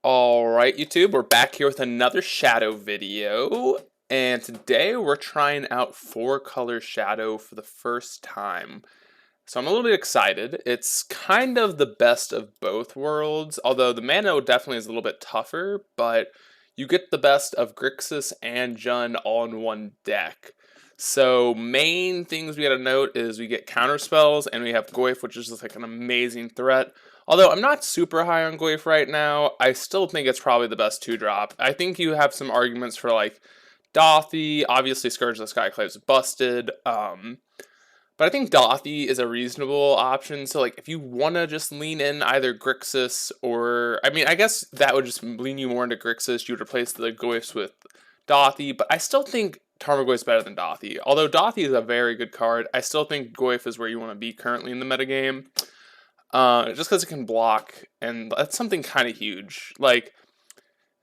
Alright, YouTube, we're back here with another shadow video, and today we're trying out 4-color shadow for the first time. So I'm a little bit excited. It's kind of the best of both worlds, although the mana definitely is a little bit tougher, but you get the best of Grixis and Jund all in one deck. So main things we gotta note is we get counter spells, and we have Goyf, which is just like an amazing threat. Although I'm not super high on Goyf right now, I still think it's probably the best 2-drop. I think you have some arguments for like Dothy, obviously Scourge of the Skyclave is busted, but I think Dothy is a reasonable option. So like if you want to just lean in either Grixis or, I mean, I guess that would just lean you more into Grixis. You would replace the Goyfs with Dothy, but I still think Tarmogoyf is better than Dothy. Although Dothy is a very good card, I still think Goyf is where you want to be currently in the metagame. Just because it can block, and that's something kind of huge. Like,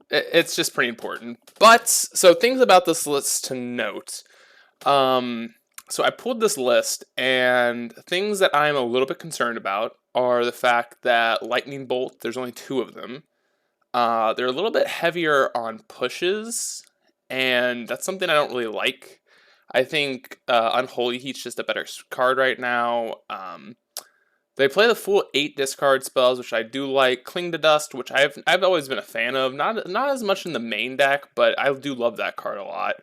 it's just pretty important. But, so things about this list to note. So I pulled this list, and things that I'm a little bit concerned about are the fact that Lightning Bolt, there's only 2 of them. They're a little bit heavier on pushes, and that's something I don't really like. I think Unholy Heat's just a better card right now. They play the full 8 discard spells, which I do like. Cling to Dust, which I've always been a fan of. Not as much in the main deck, but I do love that card a lot.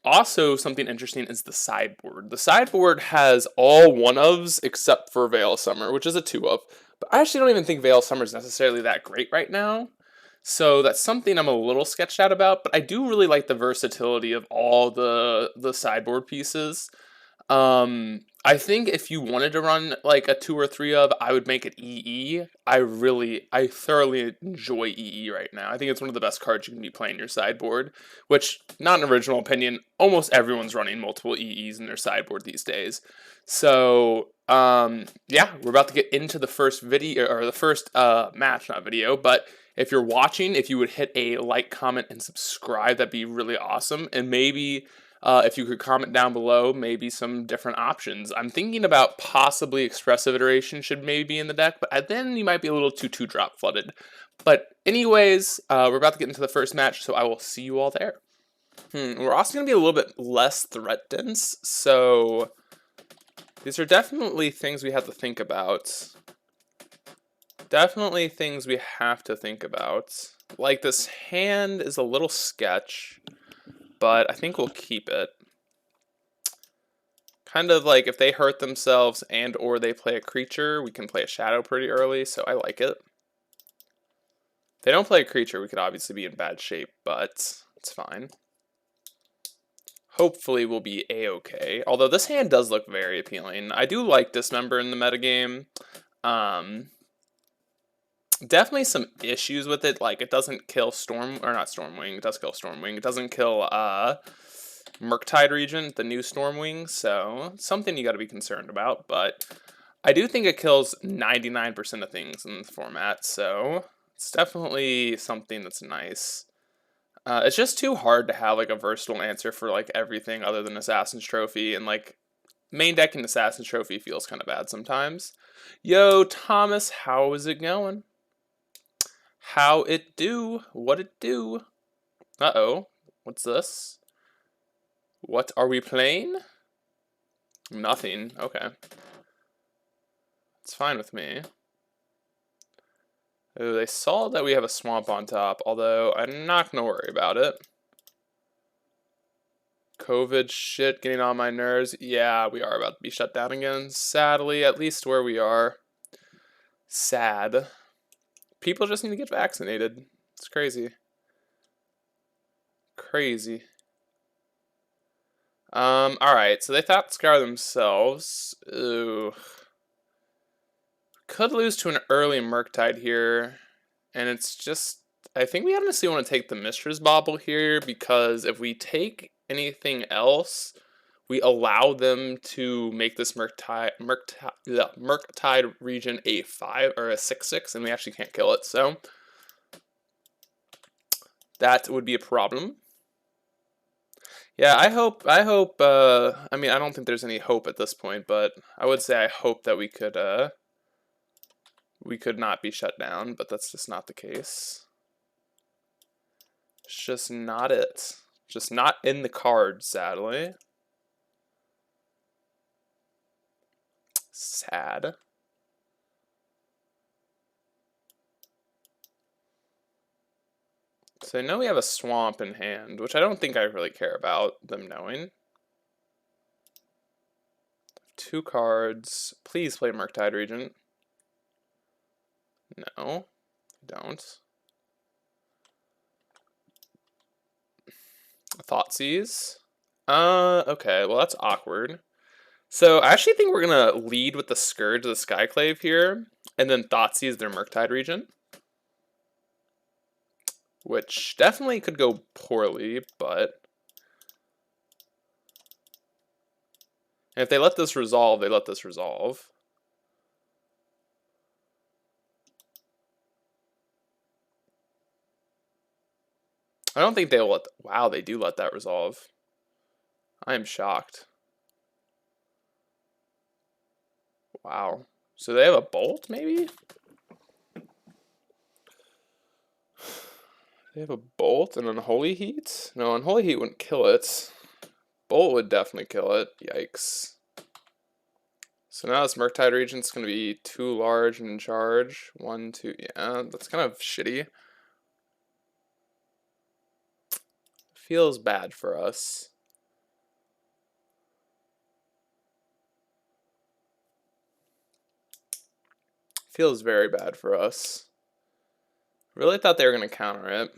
Also, something interesting is the sideboard. The sideboard has all 1-ofs except for Veil Summer, which is a 2-of. But I actually don't even think Veil Summer is necessarily that great right now. So that's something I'm a little sketched out about, but I do really like the versatility of all the sideboard pieces. I think if you wanted to run like a 2 or 3 of, I would make it EE. I thoroughly enjoy EE right now. I think it's one of the best cards you can be playing in your sideboard, which, not an original opinion, almost everyone's running multiple EEs in their sideboard these days. So, yeah, we're about to get into the first video, or the first match, not video, but if you're watching, if you would hit a like, comment, and subscribe, that'd be really awesome, and maybe if you could comment down below, maybe some different options. I'm thinking about possibly Expressive Iteration should maybe be in the deck, but then you might be a little too 2-drop flooded. But anyways, we're about to get into the first match, so I will see you all there. We're also going to be a little bit less threat dense, so these are definitely things we have to think about. Definitely things we have to think about. Like, this hand is a little sketch, but I think we'll keep it. Kind of like if they hurt themselves and or they play a creature, we can play a shadow pretty early, so I like it. If they don't play a creature, we could obviously be in bad shape, but it's fine. Hopefully we'll be a-okay. Although this hand does look very appealing. I do like Dismember in the metagame. Definitely some issues with it, like it doesn't kill Stormwing, it does kill Stormwing. It doesn't kill Murktide Regent, the new Stormwing, so something you gotta be concerned about, but I do think it kills 99% of things in the format, so it's definitely something that's nice. It's just too hard to have like a versatile answer for like everything other than Assassin's Trophy, and like main decking Assassin's Trophy feels kind of bad sometimes. Yo, Thomas, how is it going? How it do? What it do? Uh-oh. What's this? What are we playing? Nothing. Okay. It's fine with me. Ooh, they saw that we have a swamp on top, although I'm not going to worry about it. COVID shit getting on my nerves. Yeah, we are about to be shut down again. Sadly, at least where we are. Sad. People just need to get vaccinated. It's crazy. Crazy. Alright, so they thought Scour themselves. Ooh. Could lose to an early Murktide here. And it's just, I think we honestly want to take the Mistress Bauble here, because if we take anything else, we allow them to make this Murktide region a 5 or a 6/6, and we actually can't kill it, so that would be a problem. Yeah, I hope, I mean, I don't think there's any hope at this point, but I would say I hope that we could, we could not be shut down, but that's just not the case. It's just not it. Just not in the cards, sadly. Sad. So I know we have a swamp in hand, which I don't think I really care about them knowing. 2 cards. Please play Murktide Regent. No, don't. Thoughtseize. Okay, well that's awkward. So I actually think we're gonna lead with the Scourge of the Skyclave here, and then Thoughtseize their Murktide Regent. Which definitely could go poorly, but... And if they let this resolve, they let this resolve. I don't think they'll let... Wow, they do let that resolve. I am shocked. Wow. So they have a bolt, maybe? They have a bolt and Unholy Heat? No, Unholy Heat wouldn't kill it. Bolt would definitely kill it. Yikes. So now this Murktide Regent's going to be too large and in charge. 1, 2, yeah, that's kind of shitty. Feels bad for us. Feels very bad for us. Really thought they were going to counter it.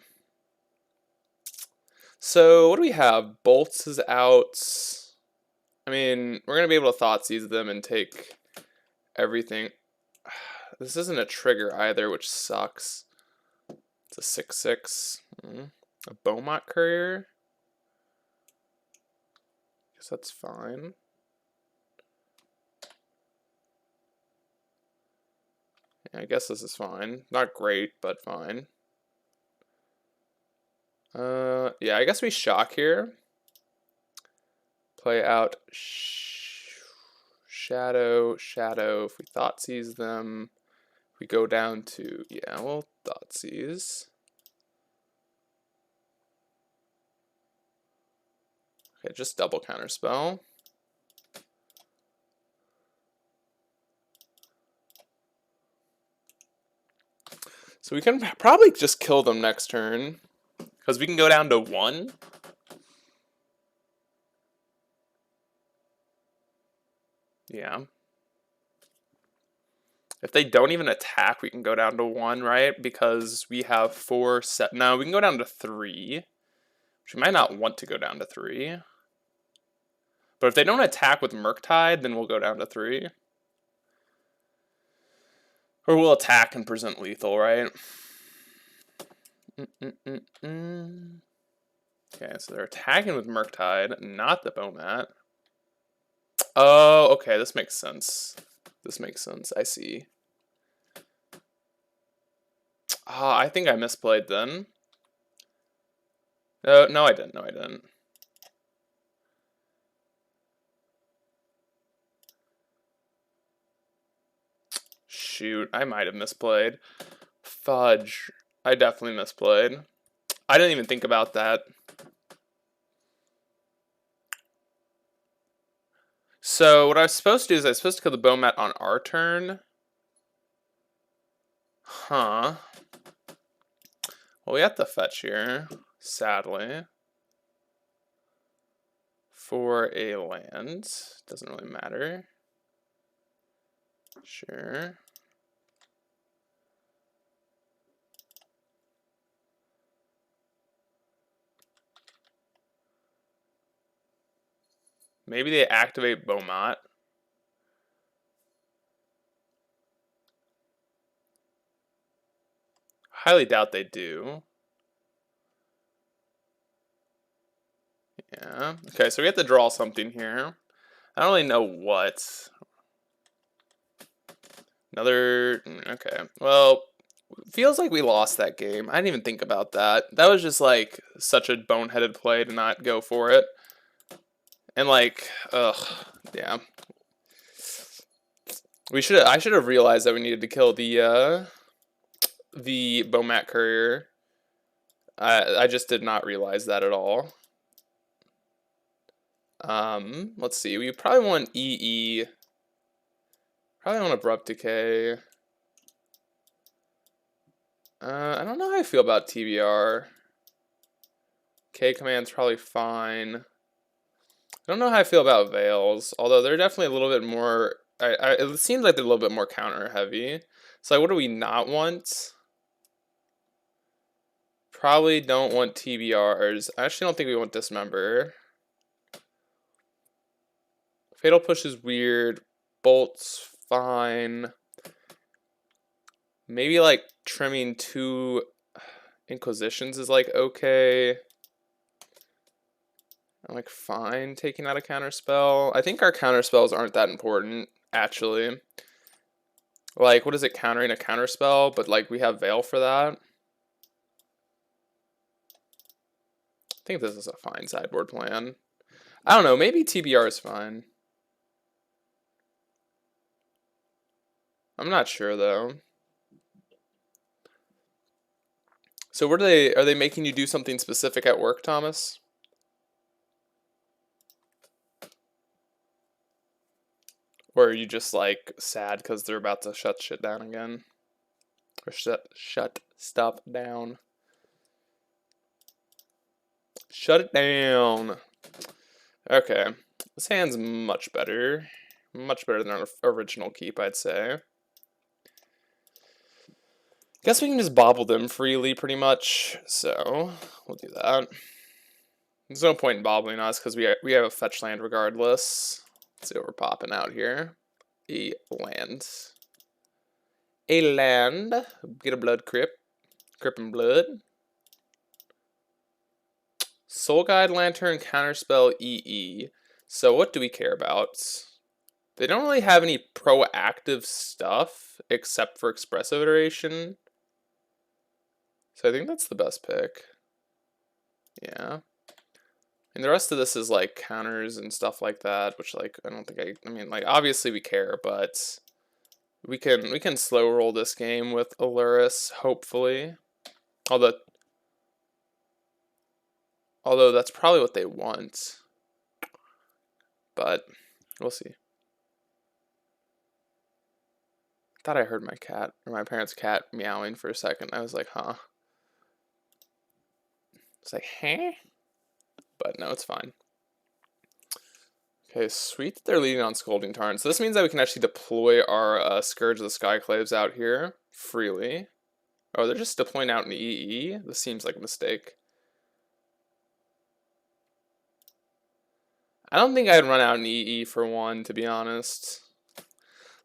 So what do we have? Bolts is out. I mean, we're going to be able to Thoughtseize them and take everything. This isn't a trigger either, which sucks. It's a 6/6. A Beaumont Courier. Guess that's fine. Yeah, I guess this is fine. Not great, but fine. Yeah, I guess we shock here. Play out shadow. If we Thoughtseize them, we go down to, yeah, we'll Thoughtseize. Okay, just double counterspell. So we can probably just kill them next turn, because we can go down to 1. Yeah. If they don't even attack, we can go down to 1, right? Because we have 4 set. No, we can go down to 3. Which we might not want to go down to 3. But if they don't attack with Murktide, then we'll go down to 3. Or we'll attack and present lethal, right? Okay, so they're attacking with Murktide, not the Beaumont. Oh, okay, this makes sense. This makes sense, I see. Ah, I think I misplayed then. No, I didn't. No, I didn't. Shoot, I might have misplayed. Fudge. I definitely misplayed. I didn't even think about that. So what I was supposed to do is I was supposed to kill the Beaumont on our turn. Huh. Well, we have to fetch here, sadly. For a land. Doesn't really matter. Sure. Maybe they activate Beaumont. Highly doubt they do. Yeah. Okay, so we have to draw something here. I don't really know what. Another. Okay. Well, feels like we lost that game. I didn't even think about that. That was just like such a boneheaded play to not go for it. And like, ugh, yeah. I should have realized that we needed to kill the Bomat Courier. I just did not realize that at all. Let's see. We probably want EE. Probably want Abrupt Decay. I don't know how I feel about TBR. K command's probably fine. I don't know how I feel about Veils, although they're definitely a little bit more. It seems like they're a little bit more counter heavy. So like, what do we not want? Probably don't want TBRs. I actually don't think we want Dismember. Fatal Push is weird. Bolt's fine. Maybe like trimming 2 Inquisitions is like okay. I'm like fine taking out a counterspell. I think our counterspells aren't that important, actually. Like, what is it, countering a counterspell? But like we have Veil for that. I think this is a fine sideboard plan. I don't know, maybe TBR is fine. I'm not sure though. So what are they making you do something specific at work, Thomas? Or are you just like sad because they're about to shut shit down again? Or shut stuff down. Shut it down. Okay. This hand's much better. Much better than our original keep, I'd say. Guess we can just bobble them freely, pretty much. So, we'll do that. There's no point in bobbling us, because we have a fetch land regardless. Let's see what we're popping out here. A land. A land. Get a blood crypt. Crypt and blood. Soul Guide Lantern, Counterspell, EE. So what do we care about? They don't really have any proactive stuff, except for Expressive Iteration. So I think that's the best pick. Yeah. And the rest of this is like counters and stuff like that, which like I don't think I mean like obviously we care, but we can slow roll this game with Aluris, hopefully. Although that's probably what they want. But we'll see. Thought I heard my cat or my parents' cat meowing for a second. I was like, huh. It's like, huh? But no, it's fine. Okay, sweet that they're leading on Scolding Tarn. So this means that we can actually deploy our Scourge of the Skyclaves out here freely. Oh, they're just deploying out in EE? This seems like a mistake. I don't think I'd run out in EE for one, to be honest.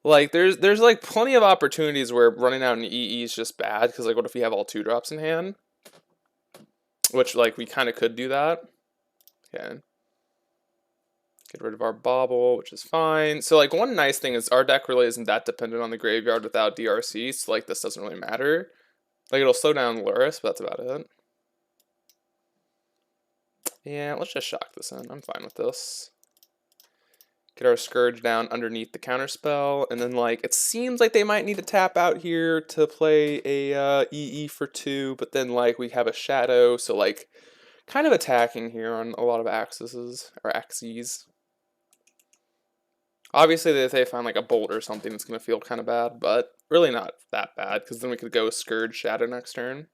Like, there's like plenty of opportunities where running out in EE is just bad, because like what if we have all 2-drops in hand? Which like we kind of could do that. Okay. Get rid of our bauble, which is fine. So like one nice thing is our deck really isn't that dependent on the graveyard without DRC, so like this doesn't really matter. Like it'll slow down Luris, but that's about it. Yeah, let's just shock this in. I'm fine with this. Get our Scourge down underneath the counterspell, and then like it seems like they might need to tap out here to play a EE for 2, but then like we have a Shadow, so like kind of attacking here on a lot of axes. Obviously, if they find like a bolt or something, it's going to feel kind of bad, but really not that bad, because then we could go Scourge Shadow next turn.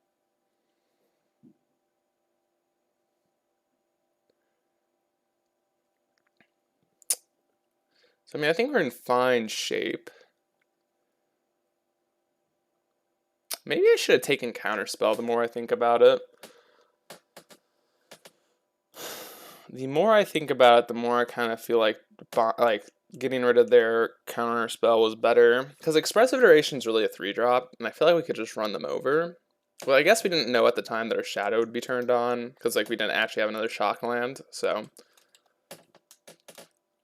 So, I mean, I think we're in fine shape. Maybe I should have taken Counterspell the more I think about it. The more I think about it, the more I kind of feel like getting rid of their Counterspell was better. Because Expressive Iteration is really a 3-drop, and I feel like we could just run them over. Well, I guess we didn't know at the time that our Shadow would be turned on, because like we didn't actually have another Shock land, so...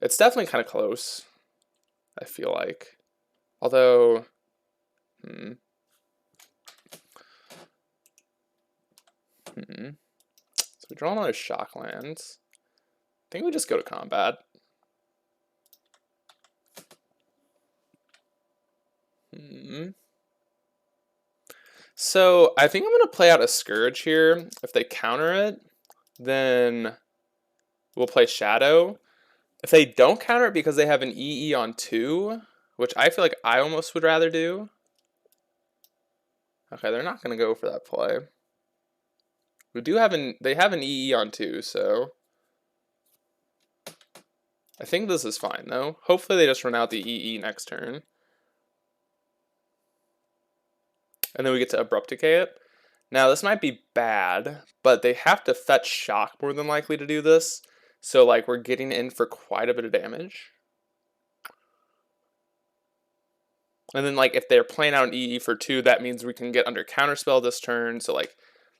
It's definitely kind of close, I feel like. Although... So we draw another Shock lands. I think we just go to combat. So I think I'm going to play out a Scourge here. If they counter it, then we'll play Shadow. If they don't counter it because they have an EE on 2, which I feel like I almost would rather do. Okay, they're not going to go for that play. They have an EE on 2, so I think this is fine though. Hopefully they just run out the EE next turn. And then we get to Abrupt Decay it. Now this might be bad, but they have to fetch Shock more than likely to do this. So like we're getting in for quite a bit of damage. And then like if they're playing out an EE for 2, that means we can get under Counterspell this turn. So like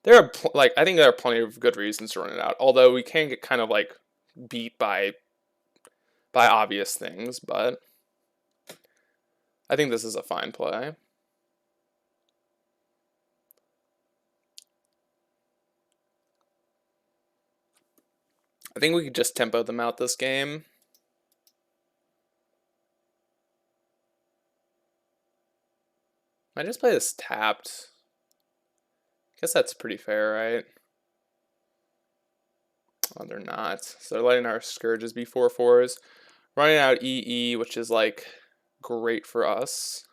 there are I think there are plenty of good reasons to run it out. Although we can get kind of like beat by obvious things, but I think this is a fine play. I think we could just tempo them out this game. I just play this tapped. Guess that's pretty fair, right? Oh, they're not. So they're letting our Scourges be 4/4s. Running out EE, which is like great for us.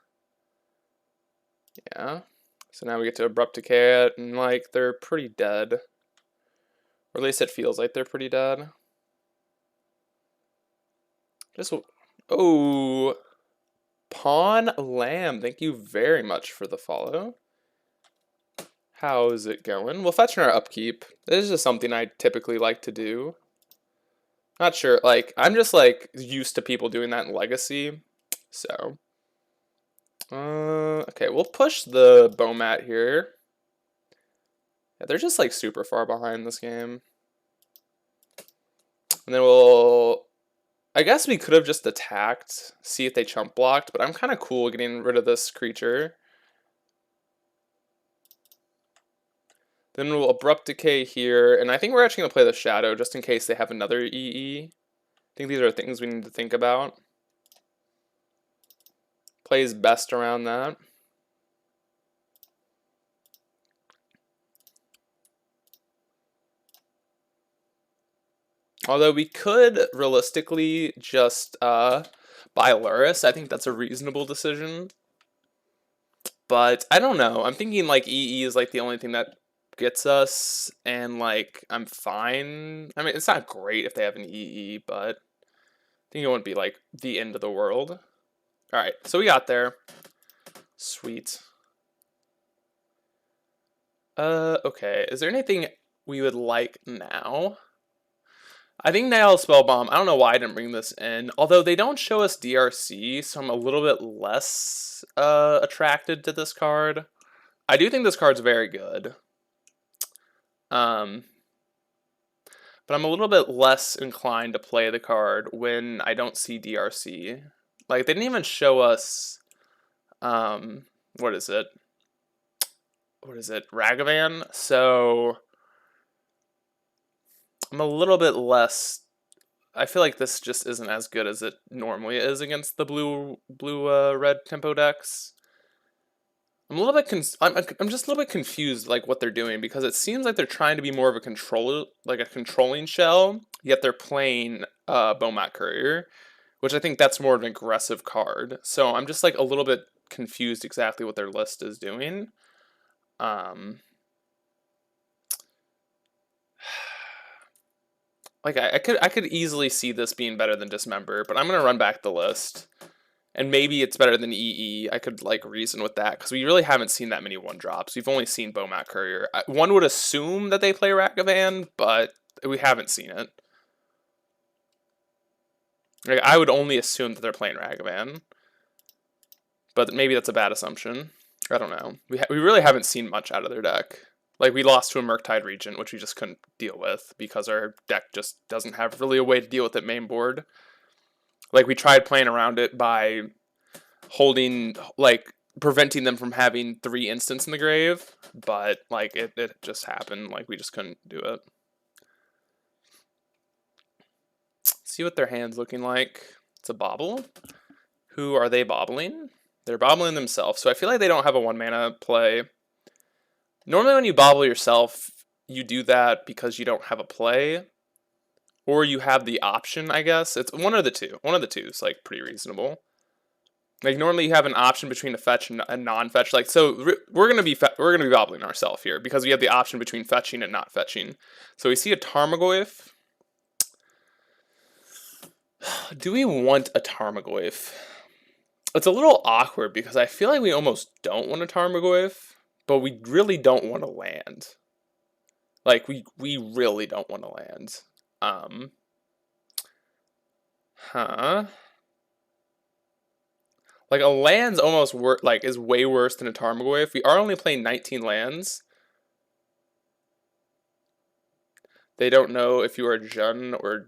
Yeah. So now we get to Abrupt Decay it, and like they're pretty dead. Or at least it feels like they're pretty dead. Just, oh, Pawn Lamb, thank you very much for the follow. How's it going? We'll fetch in our upkeep. This is just something I typically like to do. Not sure, like, I'm just like used to people doing that in Legacy, so. Okay, we'll push the Bomat here. Yeah, they're just like super far behind this game. And then I guess we could have just attacked, see if they chump blocked, but I'm kind of cool getting rid of this creature. Then we'll Abrupt Decay here, and I think we're actually going to play the Shadow just in case they have another EE. I think these are things we need to think about. Plays best around that. Although we could realistically just buy Luris. I think that's a reasonable decision. But I don't know. I'm thinking like EE is like the only thing that gets us, and like I'm fine. I mean, it's not great if they have an EE, but I think it wouldn't be like the end of the world. All right, so we got there. Sweet. Okay. Is there anything we would like now? I think Nail Spellbomb, I don't know why I didn't bring this in. Although they don't show us DRC, so I'm a little bit less attracted to this card. I do think this card's very good. But I'm a little bit less inclined to play the card when I don't see DRC. Like, they didn't even show us, what is it? Ragavan? So I'm a little bit less. I feel like this just isn't as good as it normally is against the red tempo decks. I'm a little bit I'm just a little bit confused like what they're doing, because it seems like they're trying to be more of a controlling shell, yet they're playing Bomat Courier, which I think that's more of an aggressive card. So I'm just like a little bit confused exactly what their list is doing. Like I could easily see this being better than Dismember, but I'm gonna run back the list. And maybe it's better than EE. I could like reason with that, because we really haven't seen that many 1-drops. We've only seen Bomat Courier. One would assume that they play Ragavan, but we haven't seen it. Like, I would only assume that they're playing Ragavan, but maybe that's a bad assumption. I don't know. We really haven't seen much out of their deck. Like, we lost to a Murktide Regent, which we just couldn't deal with because our deck just doesn't have really a way to deal with it main board. Like, we tried playing around it by holding, like, preventing them from having 3 instants in the grave, but, like, it just happened. Like, we just couldn't do it. See what their hand's looking like. It's a bobble. Who are they bobbling? They're bobbling themselves, so I feel like they don't have a 1-mana play. Normally when you bobble yourself, you do that because you don't have a play, or you have the option, I guess. It's one of the two. One of the two is like pretty reasonable. Like normally you have an option between a fetch and a non-fetch. Like so, we're gonna be bobbling ourselves here because we have the option between fetching and not fetching. So we see a Tarmogoyf. Do we want a Tarmogoyf? It's a little awkward because I feel like we almost don't want a Tarmogoyf, but we really don't want to land. Like we really don't want to land. Like a land's almost is way worse than a Tarmogoyf. We are only playing 19 lands. They don't know if you are Jun or...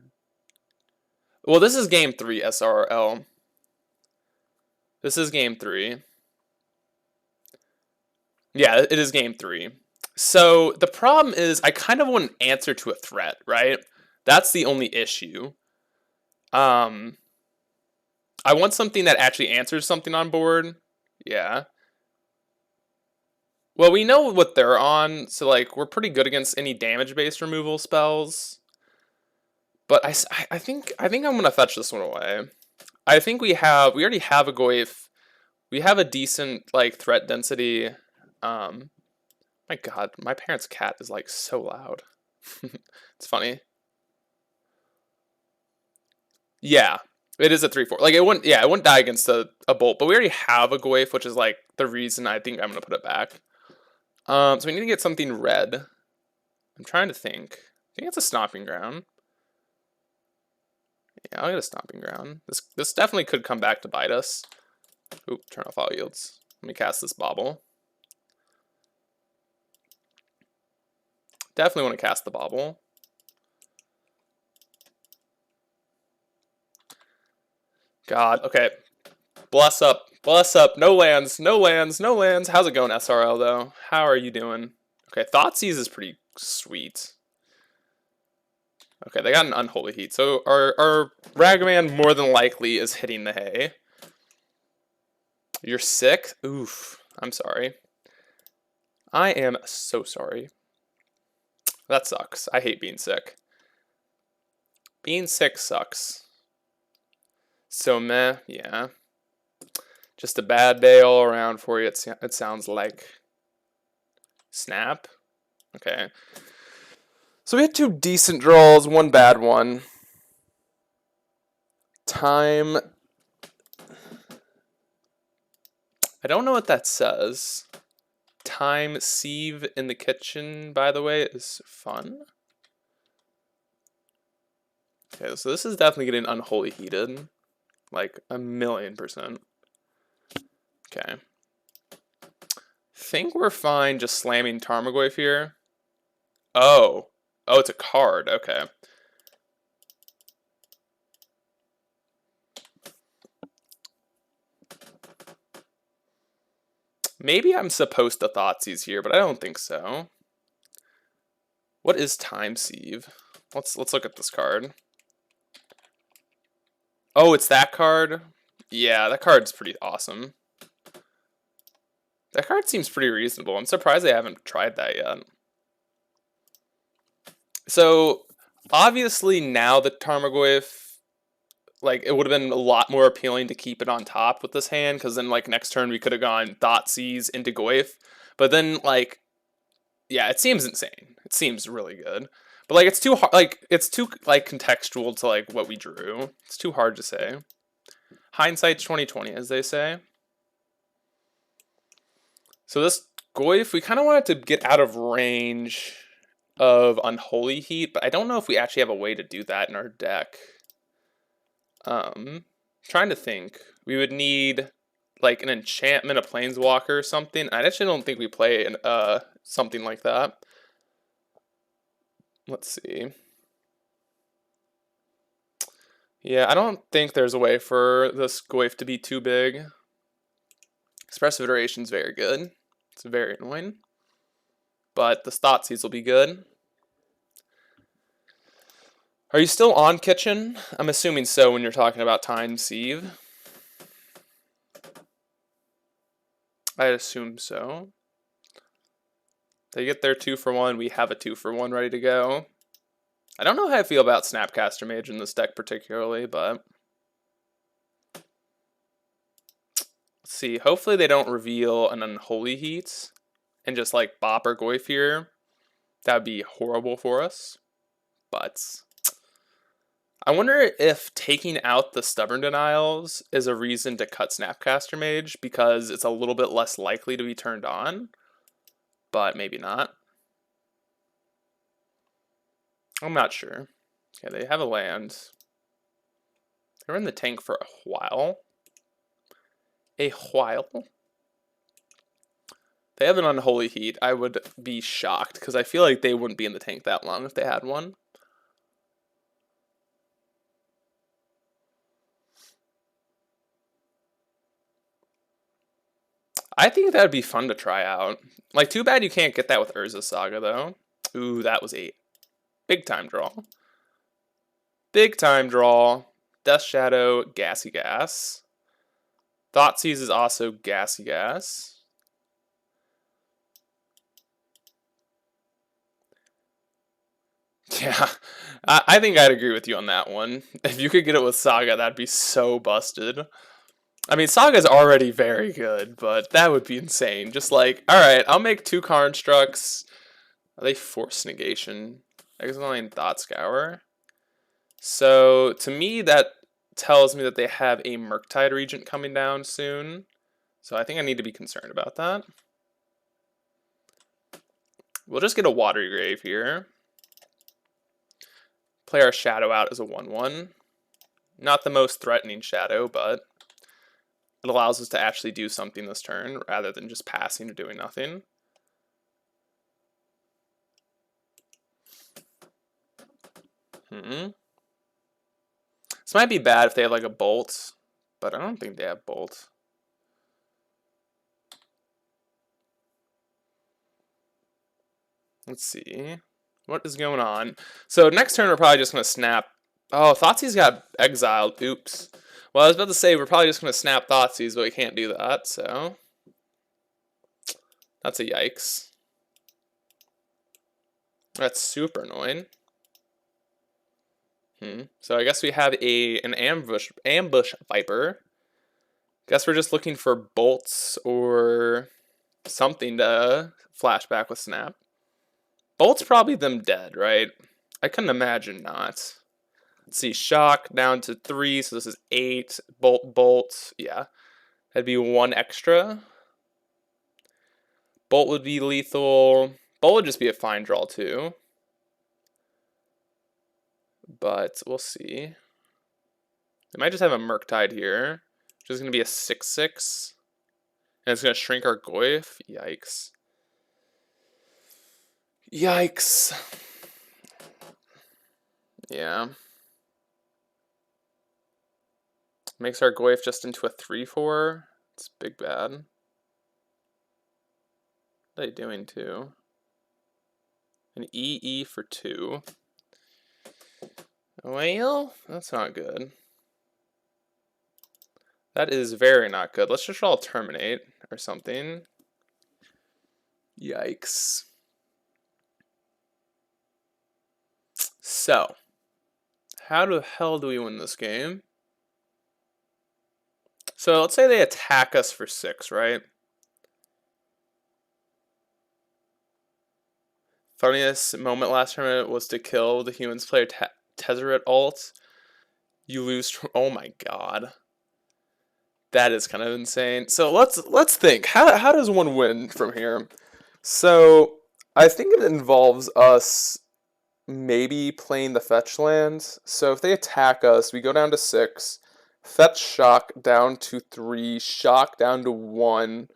Well, this is game 3, SRL. This is game 3. Yeah, it is game 3. So the problem is I kind of want an answer to a threat, right? That's the only issue. I want something that actually answers something on board. Yeah. Well, we know what they're on, so like we're pretty good against any damage-based removal spells. But I think I'm gonna fetch this one away. I think we already have a Goyf. We have a decent like threat density. My God, my parents' cat is like so loud. It's funny. Yeah, it is a 3/4. Like it wouldn't. Yeah, it wouldn't die against a bolt. But we already have a Goyf, which is like the reason I think I'm gonna put it back. So we need to get something red. I'm trying to think. I think it's a Stomping Ground. Yeah, I'll get a Stomping Ground. This definitely could come back to bite us. Oop, turn off all yields. Let me cast this Bobble. Definitely want to cast the Bobble. God, okay. Bless up. Bless up. No lands. No lands. No lands. How's it going, SRL, though? How are you doing? Okay, Thoughtseize is pretty sweet. Okay, they got an Unholy Heat. So our Ragavan more than likely is hitting the hay. You're sick? Oof. I'm sorry. I am so sorry. That sucks. I hate being sick. Being sick sucks. So meh, yeah. Just a bad day all around for you, it sounds like. Snap? Okay. So we had 2 decent draws, 1 bad one. Time. I don't know what that says. Time sieve in the kitchen, by the way, is fun. Okay, so this is definitely getting unholy heated. Like 1,000,000%. Okay. Think we're fine just slamming Tarmogoyf here. Oh. Oh, it's a card. Okay. Maybe I'm supposed to Thoughtseize here, but I don't think so. What is Time Sieve? Let's look at this card. Oh, it's that card? Yeah, that card's pretty awesome. That card seems pretty reasonable. I'm surprised they haven't tried that yet. So, obviously now the Tarmogoyf, like, it would have been a lot more appealing to keep it on top with this hand, because then, like, next turn we could have gone Thoughtseize into Goyf. But then, like, yeah, it seems insane. It seems really good. But, like, it's too hard, like, contextual to, like, what we drew. It's too hard to say. Hindsight's 20/20, as they say. So this Goyf, we kind of wanted to get out of range of Unholy Heat, but I don't know if we actually have a way to do that in our deck. Trying to think. We would need like an enchantment, a planeswalker or something. I actually don't think we play something like that. Let's see. Yeah, I don't think there's a way for this Goyf to be too big. Expressive Iteration is very good. It's very annoying. But the Thoughtseize will be good. Are you still on Kitchen? I'm assuming so when you're talking about Time Sieve. I assume so. They get their 2-for-1. We have a 2-for-1 ready to go. I don't know how I feel about Snapcaster Mage in this deck particularly, but let's see. Hopefully they don't reveal an Unholy Heat and just like bop or Goyf here. That would be horrible for us. But I wonder if taking out the Stubborn Denials is a reason to cut Snapcaster Mage because it's a little bit less likely to be turned on. But maybe not. I'm not sure. Okay, they have a land. They were in the tank for a while. They have an Unholy Heat. I would be shocked because I feel like they wouldn't be in the tank that long if they had one. I think that would be fun to try out. Like, too bad you can't get that with Urza Saga, though. Ooh, that was a big time draw. Big time draw. Death Shadow, Gassy Gas. Thoughtseize is also Gassy Gas. Yeah, I think I'd agree with you on that one. If you could get it with Saga, that'd be so busted. I mean, Saga's already very good, but that would be insane. Just like, alright, I'll make 2 Constructs. Are they Force Negation? Exile Thought Scour. So, to me, that tells me that they have a Murktide Regent coming down soon. So I think I need to be concerned about that. We'll just get a Watery Grave here. Play our Shadow out as a 1/1. Not the most threatening Shadow, but it allows us to actually do something this turn rather than just passing or doing nothing. This might be bad if they have like a Bolt, but I don't think they have Bolt. Let's see. What is going on? So next turn we're probably just going to snap. Oh, Thoughtseize got exiled. Oops. Well, I was about to say we're probably just going to snap Thoughtseize, but we can't do that, so that's a yikes. That's super annoying. So I guess we have an ambush Viper. Guess we're just looking for bolts or something to flashback with Snap. Bolt's probably them dead, right? I couldn't imagine not. Let's see, shock down to 3, so this is 8. Bolt, yeah. That'd be 1 extra. Bolt would be lethal. Bolt would just be a fine draw too. But we'll see. They might just have a Murktide here, which is going to be a 6/6. And it's going to shrink our Goyf. Yikes. Yikes. Yeah. Makes our Goyf just into a 3/4. It's big bad. What are they doing too? An EE for 2. Well, that's not good. That is very not good. Let's just all terminate or something. Yikes. So, how the hell do we win this game? So let's say they attack us for 6, right? Funniest moment last tournament was to kill the humans player Tezzeret ult. You lose. Oh my god. That is kind of insane. So let's think. How does one win from here? So I think it involves us maybe playing the fetch land. So if they attack us, we go down to 6, fetch shock down to 3, shock down to 1.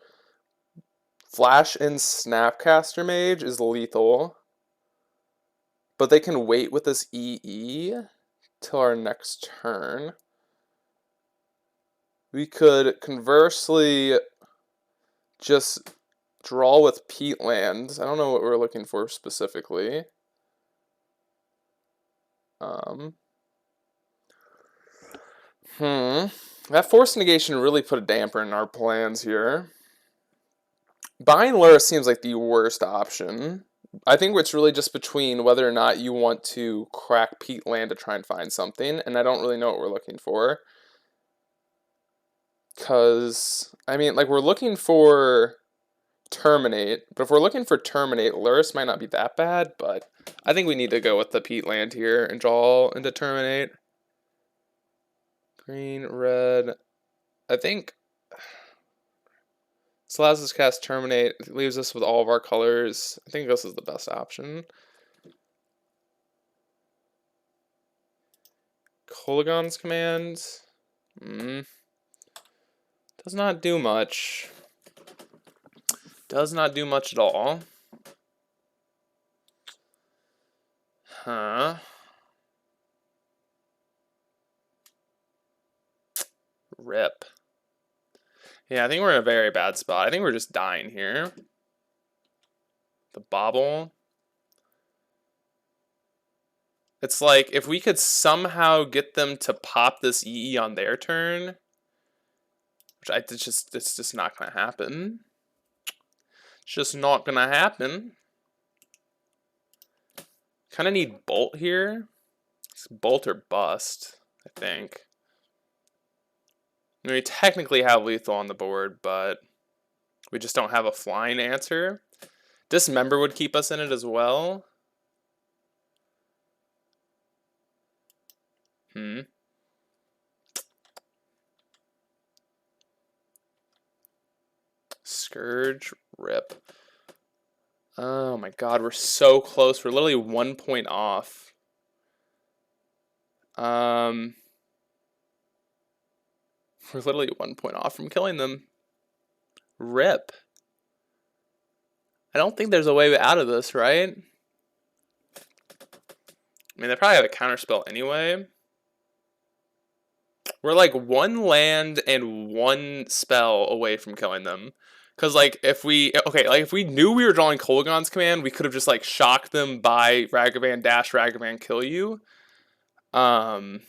Flash in Snapcaster Mage is lethal. But they can wait with this EE till our next turn. We could conversely just draw with Peatland. I don't know what we're looking for specifically. That Force Negation really put a damper in our plans here. Buying Lura seems like the worst option. I think it's really just between whether or not you want to crack Peat Land to try and find something, and I don't really know what we're looking for. Because, I mean, like, we're looking for Terminate, but if we're looking for Terminate, Lurrus might not be that bad, but I think we need to go with the Peat Land here and draw into Terminate. Green, red. I think this allows us to cast Terminate. It leaves us with all of our colors. I think this is the best option. Kolaghan's command. Does not do much. Does not do much at all. Huh. Rip. Yeah, I think we're in a very bad spot. I think we're just dying here. The bobble. It's like, if we could somehow get them to pop this EE on their turn, which it's just not going to happen. It's just not going to happen. Kind of need Bolt here. It's Bolt or Bust, I think. I mean, we technically have lethal on the board, but we just don't have a flying answer. Dismember would keep us in it as well. Scourge, rip. Oh my god, we're so close. We're literally 1 point off. We're literally 1 point off from killing them. Rip. I don't think there's a way out of this, right? I mean, they probably have a counterspell anyway. We're like 1 land and 1 spell away from killing them. Because, like, if we knew we were drawing Kolaghan's command, we could have just, like, shocked them by Ragavan dash, Ragavan kill you. But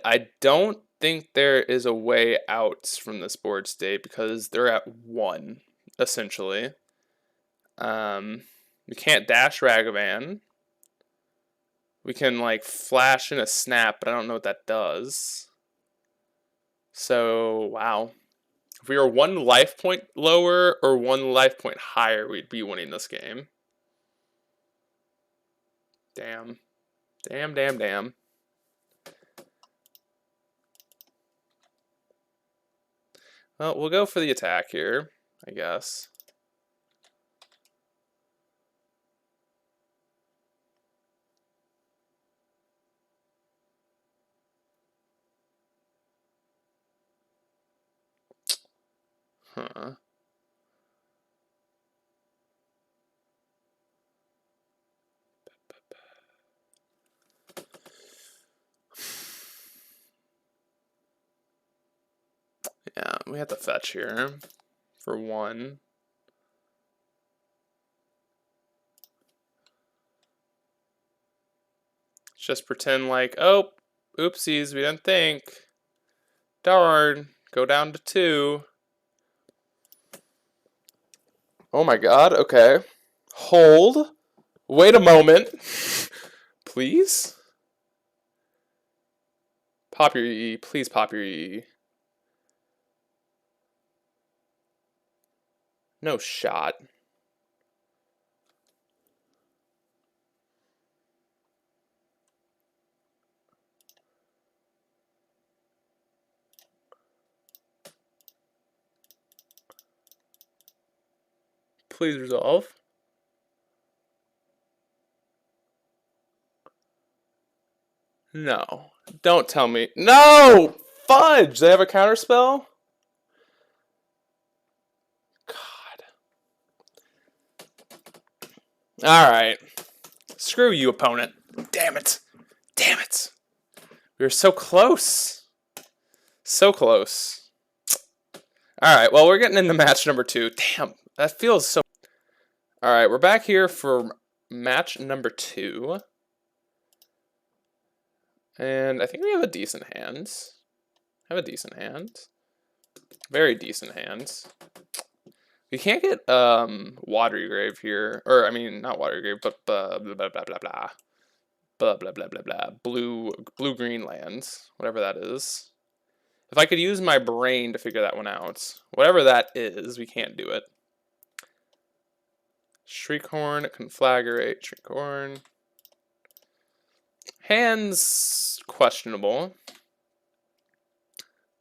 I don't think there is a way out from this board state because they're at 1, essentially. We can't dash Ragavan. We can, like, flash in a snap, but I don't know what that does. So, wow. If we were 1 life point lower or 1 life point higher, we'd be winning this game. Damn. Damn, damn, damn. Well, we'll go for the attack here, I guess. Huh. Yeah, we have to fetch here for 1. Just pretend like, oh, oopsies, we didn't think. Darn, go down to 2. Oh my god, okay. Hold. Wait a moment. Please? Pop your EE. Please pop your EE. No shot. Please resolve. No. Don't tell me. No! Fudge! They have a counterspell? God. Alright. Screw you, opponent. Damn it. Damn it. We were so close. So close. Alright, well, we're getting into match number 2. Damn, that feels so... Alright, we're back here for match number 2. And I think we have a decent hand. Very decent hands. We can't get Watery Grave here, or I mean not Watery Grave, but blah blah blah blah blah blah blah blah blah blah blue green lands, whatever that is. If I could use my brain to figure that one out, whatever that is, we can't do it. Shriekhorn, Conflagrate, Shriekhorn. Hands questionable.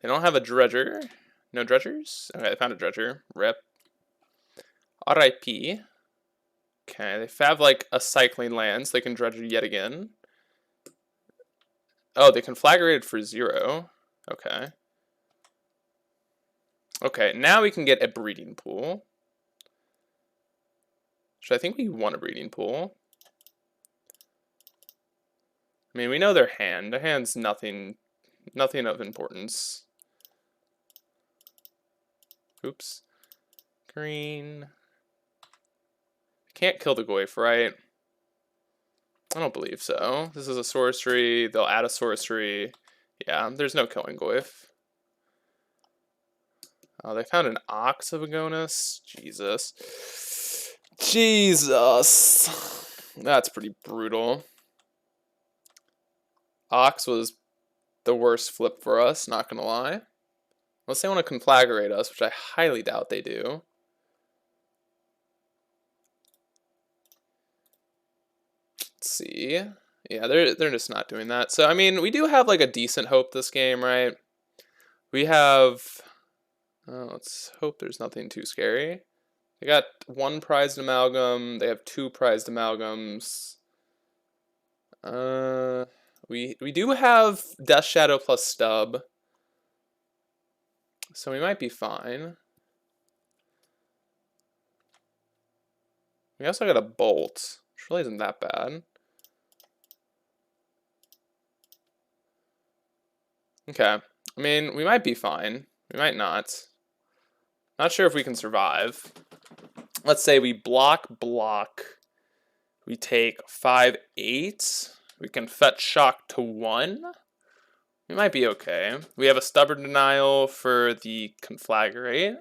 They don't have a Dredger. No Dredgers? Okay, they found a Dredger. Rip. RIP. Okay, they have like a cycling land, so they can Dredger yet again. Oh, they Conflagrated for 0. Okay. Okay, now we can get a breeding pool. Which I think we want a breeding pool. I mean, we know their hand. Their hand's nothing of importance. Oops. Green. Can't kill the Goyf, right? I don't believe so. This is a sorcery. They'll add a sorcery. Yeah, there's no killing Goyf. Oh, they found an Ox of Agonis. Jesus. Jesus. That's pretty brutal. Ox was the worst flip for us, not gonna lie. Unless they want to Conflagrate us, which I highly doubt they do. Let's see. Yeah, they're just not doing that. So I mean, we do have like a decent hope this game, right? We have. Oh, let's hope there's nothing too scary. They got 1 prized amalgam. They have 2 prized amalgams. We do have Death Shadow plus Stub, so we might be fine. We also got a Bolt, which really isn't that bad. Okay, I mean, we might be fine. We might not. Not sure if we can survive. Let's say we block. We take 5/8. We can fetch shock to 1. We might be okay. We have a stubborn denial for the Conflagrate.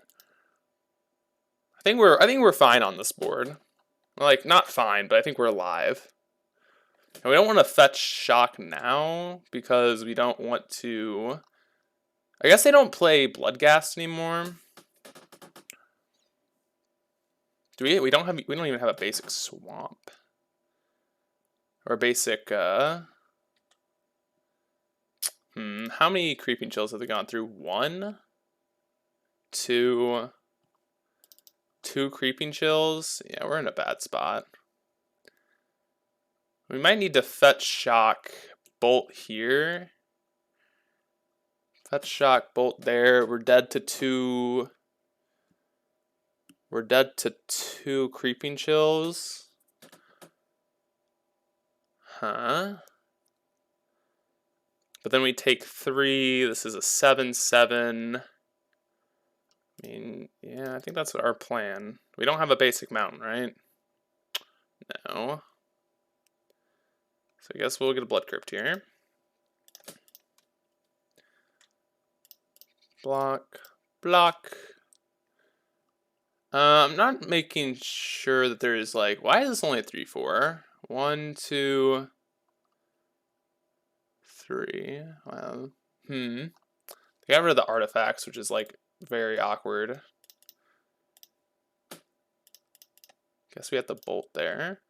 I think we're fine on this board. Like, not fine, but I think we're alive. And we don't want to fetch shock now because we don't want to. I guess they don't play Bloodghast anymore. We don't even have a basic swamp. Or a basic how many creeping chills have they gone through? 1, 2 creeping chills. Yeah, we're in a bad spot. We might need to fetch shock bolt here. Fetch shock bolt there. We're dead to 2. We're dead to 2 creeping chills. Huh? But then we take 3. This is a 7/7. I mean, yeah, I think that's our plan. We don't have a basic mountain, right? No. So I guess we'll get a Blood Crypt here. Block. I'm not making sure that there is like, why is this only a 3/4? 1, 2, 3. Wow. They got rid of the artifacts, which is like very awkward. Guess we have to bolt there.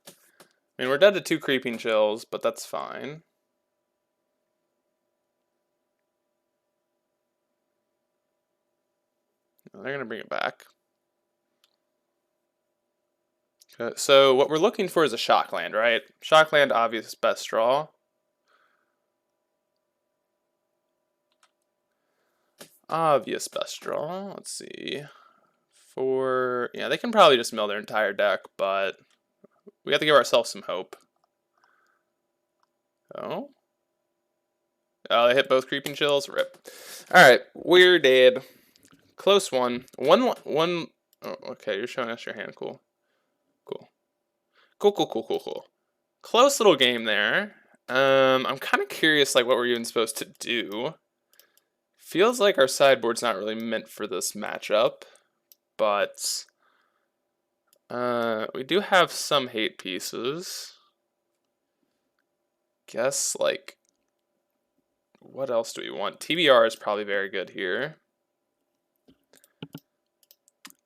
I mean, we're dead to 2 creeping chills, but that's fine. They're gonna bring it back. Okay, so what we're looking for is a shock land, right? Shock land, obvious best draw. Obvious best draw. Let's see. Yeah, they can probably just mill their entire deck, but we have to give ourselves some hope. Oh, they hit both creeping chills. Rip. All right, we're dead. Close one. One. Oh, okay, you're showing us your hand. Cool. Close little game there. I'm kind of curious, like, what we're even supposed to do. Feels like our sideboard's not really meant for this matchup, but we do have some hate pieces. Guess, like, what else do we want? TBR is probably very good here.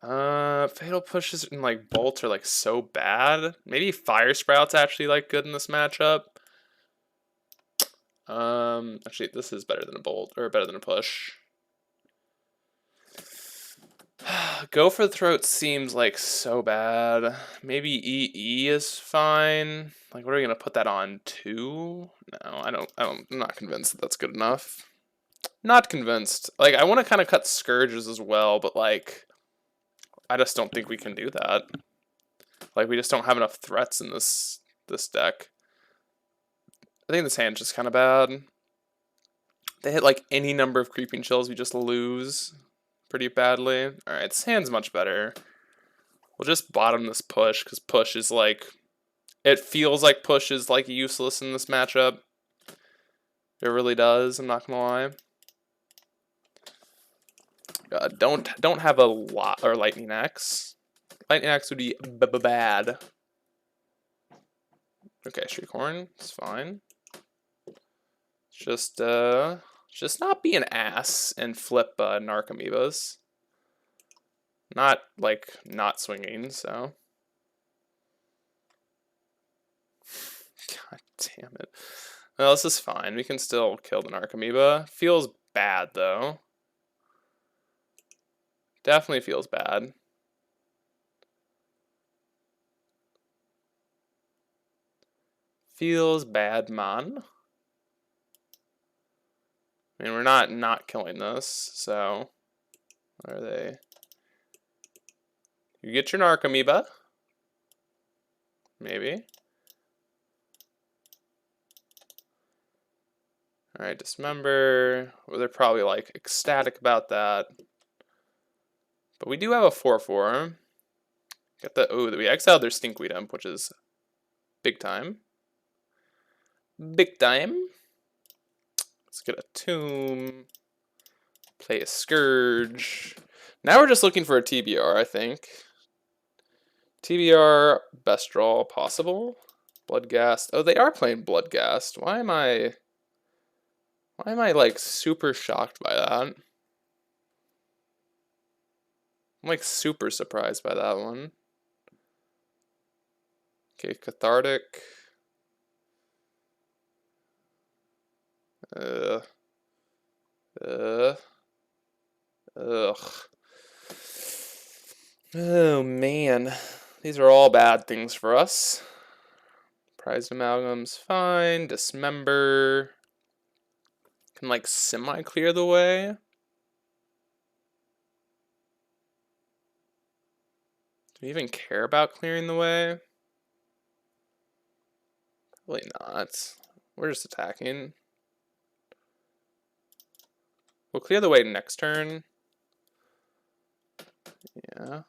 Fatal Pushes and, like, Bolt are, like, so bad. Maybe Fire Sprout's actually, like, good in this matchup. Actually, this is better than a Bolt, or better than a Push. Go for the Throat seems like so bad. Maybe EE is fine. Like, what are we gonna put that on? 2? No, I'm not convinced that that's good enough. Not convinced. Like, I want to kind of cut Scourges as well, but like, I just don't think we can do that. Like, we just don't have enough threats in this deck. I think this hand's just kind of bad. They hit like any number of Creeping Chills, we just lose pretty badly. Alright, this hand's much better. We'll just bottom this Push, because Push is like... It feels like Push is like useless in this matchup. It really does, I'm not gonna lie. Don't have a lot... Or Lightning Axe. Lightning Axe would be bad. Okay, Shriekhorn, it's fine. Just not be an ass and flip Narcomoebas. Not, like, not swinging, so. God damn it. Well, this is fine. We can still kill the Narcomoeba. Feels bad, though. Definitely feels bad. Feels bad, man. I mean, we're not killing this, so... What are they? You get your Narcomoeba. Maybe. Alright, Dismember. Well, they're probably, like, ecstatic about that. But we do have a 4/4. Got the... Oh, we exiled their Stinkweed Imp, which is big time. Big time. Let's get a Tomb. Play a Scourge. Now we're just looking for a TBR, I think. TBR, best draw possible. Bloodghast. Oh, they are playing Bloodghast. Why am I like super shocked by that? I'm like super surprised by that one. Okay, Cathartic. Ugh. Oh man, these are all bad things for us. Prized Amalgam's fine. Dismember can like semi-clear the way. Do we even care about clearing the way? Probably not. We're just attacking. We'll clear the way next turn. Yeah.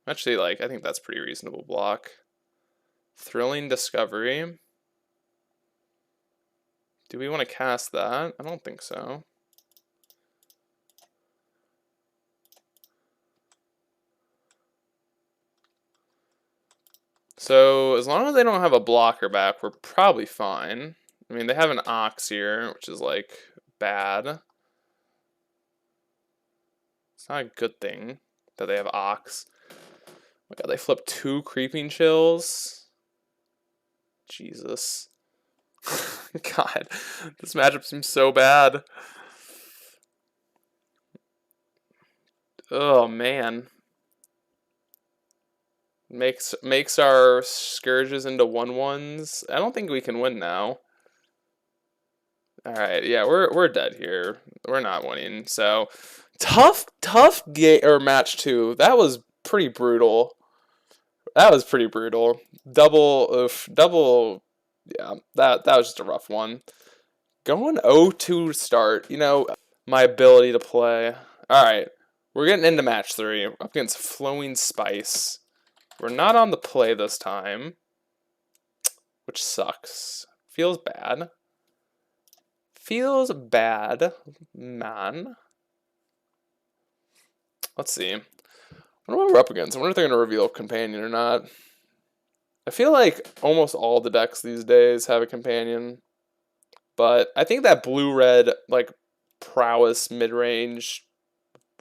Actually, like, I think that's pretty reasonable block. Thrilling Discovery. Do we want to cast that? I don't think so. So, as long as they don't have a blocker back, we're probably fine. I mean, they have an Ox here, which is, like, bad. It's not a good thing that they have Ox. Oh my god, they flipped 2 Creeping Chills. Jesus. God, this matchup seems so bad. Oh, man. Makes our Scourges into 1/1s. I don't think we can win now. Alright, yeah, we're dead here. We're not winning. So tough game or match 2. That was pretty brutal. That was pretty brutal. Double yeah, that was just a rough one. Going 0-2 start, you know, my ability to play. Alright, we're getting into match 3. Up against Flowing Spice. We're not on the play this time, which sucks. Feels bad. Feels bad, man. Let's see. I wonder what we're up against. I wonder if they're going to reveal Companion or not. I feel like almost all the decks these days have a Companion. But I think that blue-red, like, prowess mid-range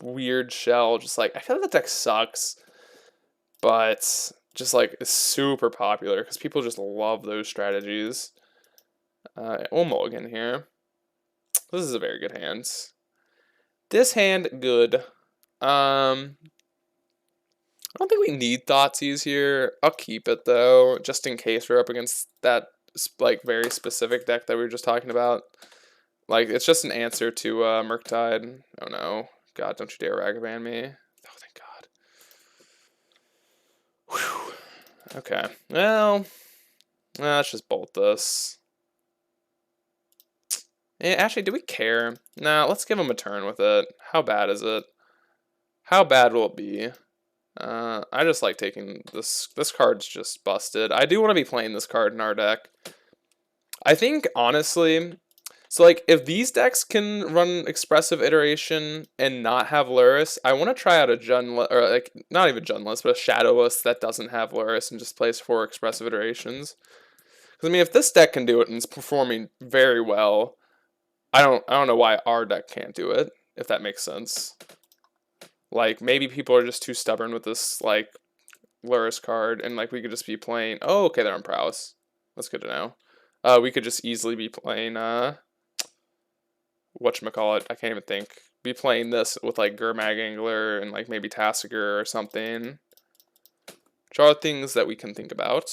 weird shell, just like, I feel like that deck sucks. But just like, it's super popular because people just love those strategies. We'll mulligan here. This is a very good hand. This hand, good. I don't think we need Thoughtseize here. I'll keep it though, just in case we're up against that like very specific deck that we were just talking about. Like, it's just an answer to Murktide. Oh no. God, don't you dare Ragavan me. Oh, thank God. Whew. Okay. Well, let's just bolt this. Actually, do we care? Nah, let's give him a turn with it. How bad is it? How bad will it be? I just like taking this. This card's just busted. I do want to be playing this card in our deck. I think, honestly, so like if these decks can run Expressive Iteration and not have Lurrus, I want to try out a Junless, or like not even Junless, but a Shadowless that doesn't have Lurrus and just plays 4 Expressive Iterations. Because I mean, if this deck can do it and it's performing very well, I don't know why our deck can't do it, if that makes sense. Like, maybe people are just too stubborn with this, like, Lurrus card, and, like, we could just be playing... Oh, okay, they're on Prowess. That's good to know. We could just easily be playing, whatchamacallit, I can't even think. Be playing this with, like, Gurmag Angler and, like, maybe Tassiger or something. Which are things that we can think about.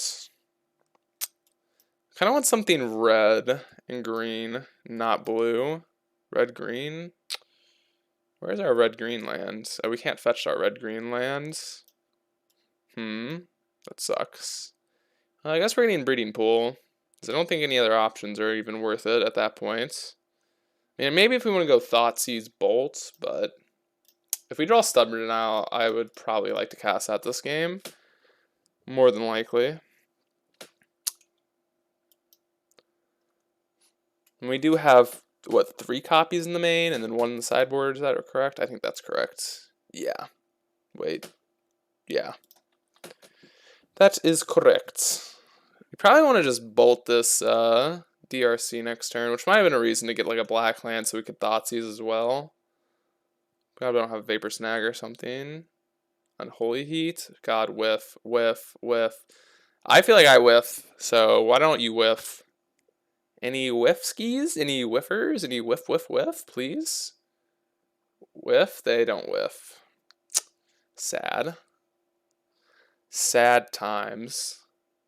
Kind of want something red and green, not blue. Red-green. Where's our red-green land? Oh, we can't fetch our red-green lands. That sucks. I guess we're getting Breeding Pool, because I don't think any other options are even worth it at that point. I mean, maybe if we want to go Thoughtseize Bolt, but if we draw Stubborn Denial, I would probably like to cast out this game. More than likely. And we do have, what, 3 copies in the main and then 1 in the sideboard, is that correct? I think that's correct. Yeah. Wait. Yeah. That is correct. You probably want to just bolt this DRC next turn, which might have been a reason to get like a black land so we could Thoughtseize as well. Probably don't have Vapor Snag or something. Unholy Heat. God, whiff, whiff, whiff. I feel like I whiff, so why don't you whiff? Any whiff skis? Any whiffers? Any whiff, whiff, whiff, please? Whiff? They don't whiff. Sad. Sad times.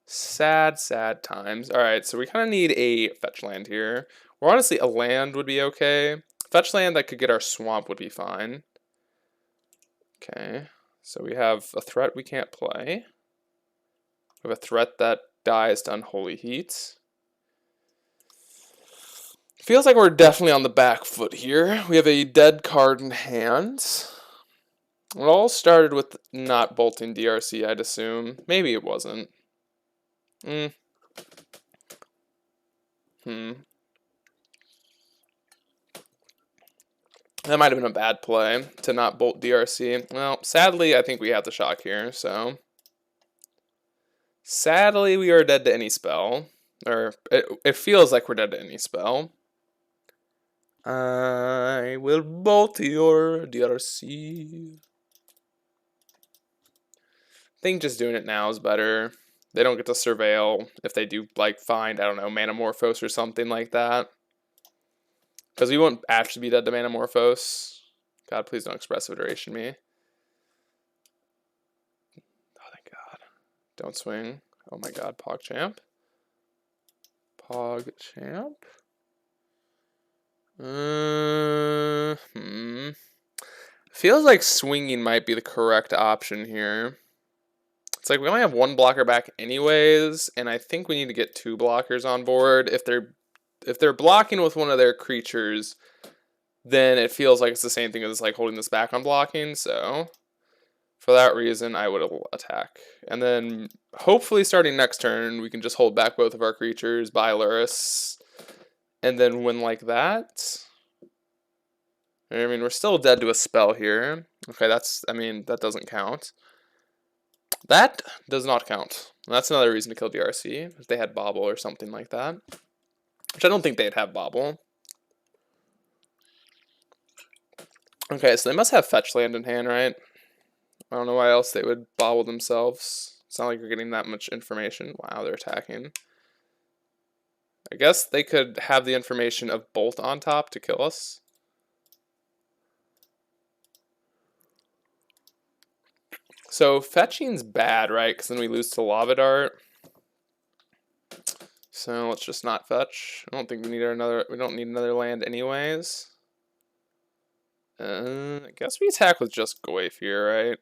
Sad, sad times. Alright, so we kind of need a fetch land here. Or honestly, a land would be okay. Fetch land that could get our swamp would be fine. Okay, so we have a threat we can't play. We have a threat that dies to Unholy Heat. Feels like we're definitely on the back foot here. We have a dead card in hand. It all started with not bolting DRC, I'd assume. Maybe it wasn't. That might have been a bad play to not bolt DRC. Well, sadly, I think we have the shock here, so... Sadly, we are dead to any spell. Or, it feels like we're dead to any spell. I will bolt your DRC. I think just doing it now is better. They don't get to surveil if they do, like, find, I don't know, Manamorphose or something like that. Because we won't actually be dead to Manamorphose. God, please don't Expressive Iteration me. Oh, thank God. Don't swing. Oh my God, PogChamp. PogChamp. Feels like swinging might be the correct option here. It's like we only have 1 blocker back anyways, and I think we need to get 2 blockers on board. If they're blocking with one of their creatures, then it feels like it's the same thing as like holding this back on blocking, so for that reason I would attack. And then hopefully starting next turn we can just hold back both of our creatures, buy Lurrus, and then win like that. I mean, we're still dead to a spell here. Okay, I mean, that doesn't count. That does not count. That's another reason to kill DRC, if they had Bobble or something like that. Which I don't think they'd have Bobble. Okay, so they must have Fetch Land in hand, right? I don't know why else they would Bobble themselves. It's not like you're getting that much information. Wow, they're attacking. I guess they could have the information of Bolt on top to kill us. So fetching's bad, right? Because then we lose to Lava Dart. So let's just not fetch. I don't think we need another. We don't need another land anyways. I guess we attack with just Goyf here, right?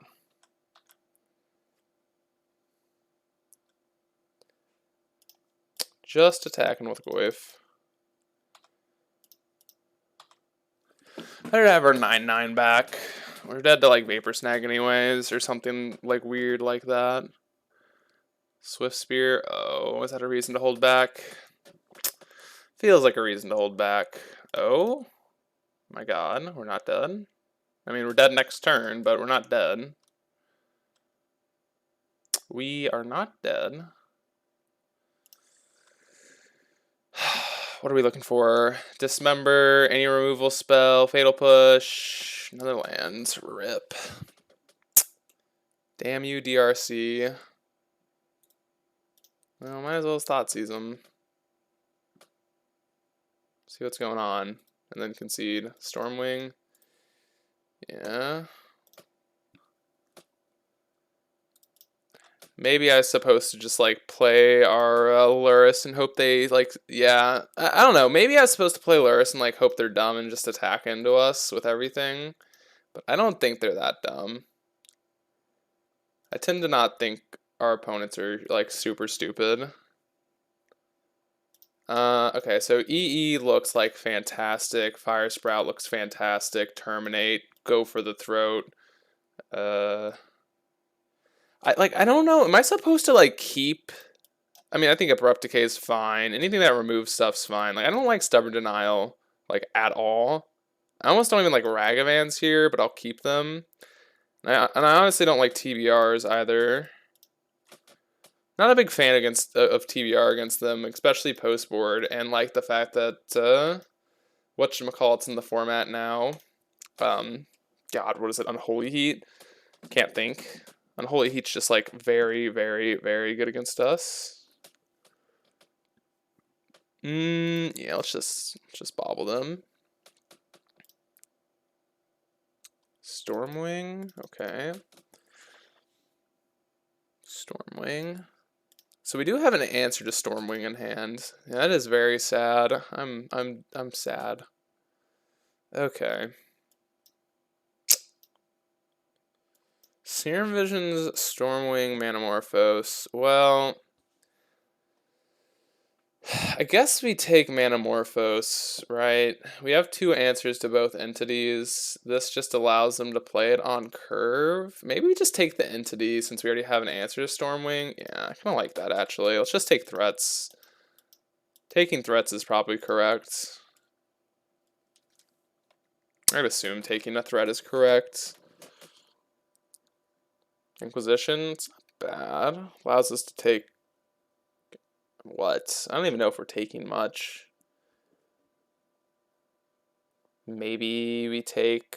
Just attacking with Goyf. Better to have our 9/9 back. We're dead to like Vapor Snag anyways, or something like weird like that. Swift Spear. Oh, is that a reason to hold back? Feels like a reason to hold back. Oh my god, we're not dead. I mean, we're dead next turn, but we're not dead. We are not dead. What are we looking for? Dismember, any removal spell, Fatal Push, another land, rip. Damn you, DRC. Well, might as well Thoughtseize them. See what's going on, and then concede. Stormwing. Yeah. Maybe I was supposed to just like play our Luris and hope they like, yeah. I don't know. Maybe I was supposed to play Luris and like hope they're dumb and just attack into us with everything. But I don't think they're that dumb. I tend to not think our opponents are like super stupid. Okay, so EE looks like fantastic. Fire Sprout looks fantastic. Terminate. Go for the throat. I don't know. Am I supposed to like keep? I mean, I think Abrupt Decay is fine. Anything that removes stuff's fine. Like I don't like Stubborn Denial like at all. I almost don't even like Ragavans here, but I'll keep them. And I honestly don't like TBRs either. Not a big fan of TBR against them, especially post board, and like the fact that whatchamacallit's in the format now. God, what is it? Unholy Heat? Can't think. Unholy Heat's just like very, very, very good against us. Yeah, let's just bobble them. Stormwing, okay. Stormwing. So we do have an answer to Stormwing in hand. Yeah, that is very sad. I'm sad. Okay. Serum Visions, Stormwing, Manamorphose. Well, I guess we take Manamorphose, right? We have two answers to both entities. This just allows them to play it on curve. Maybe we just take the entity since we already have an answer to Stormwing. Yeah, I kind of like that actually. Let's just take threats. Taking threats is probably correct. I'd assume taking a threat is correct. Inquisition, it's not bad. Allows us to take what? I don't even know if we're taking much. Maybe we take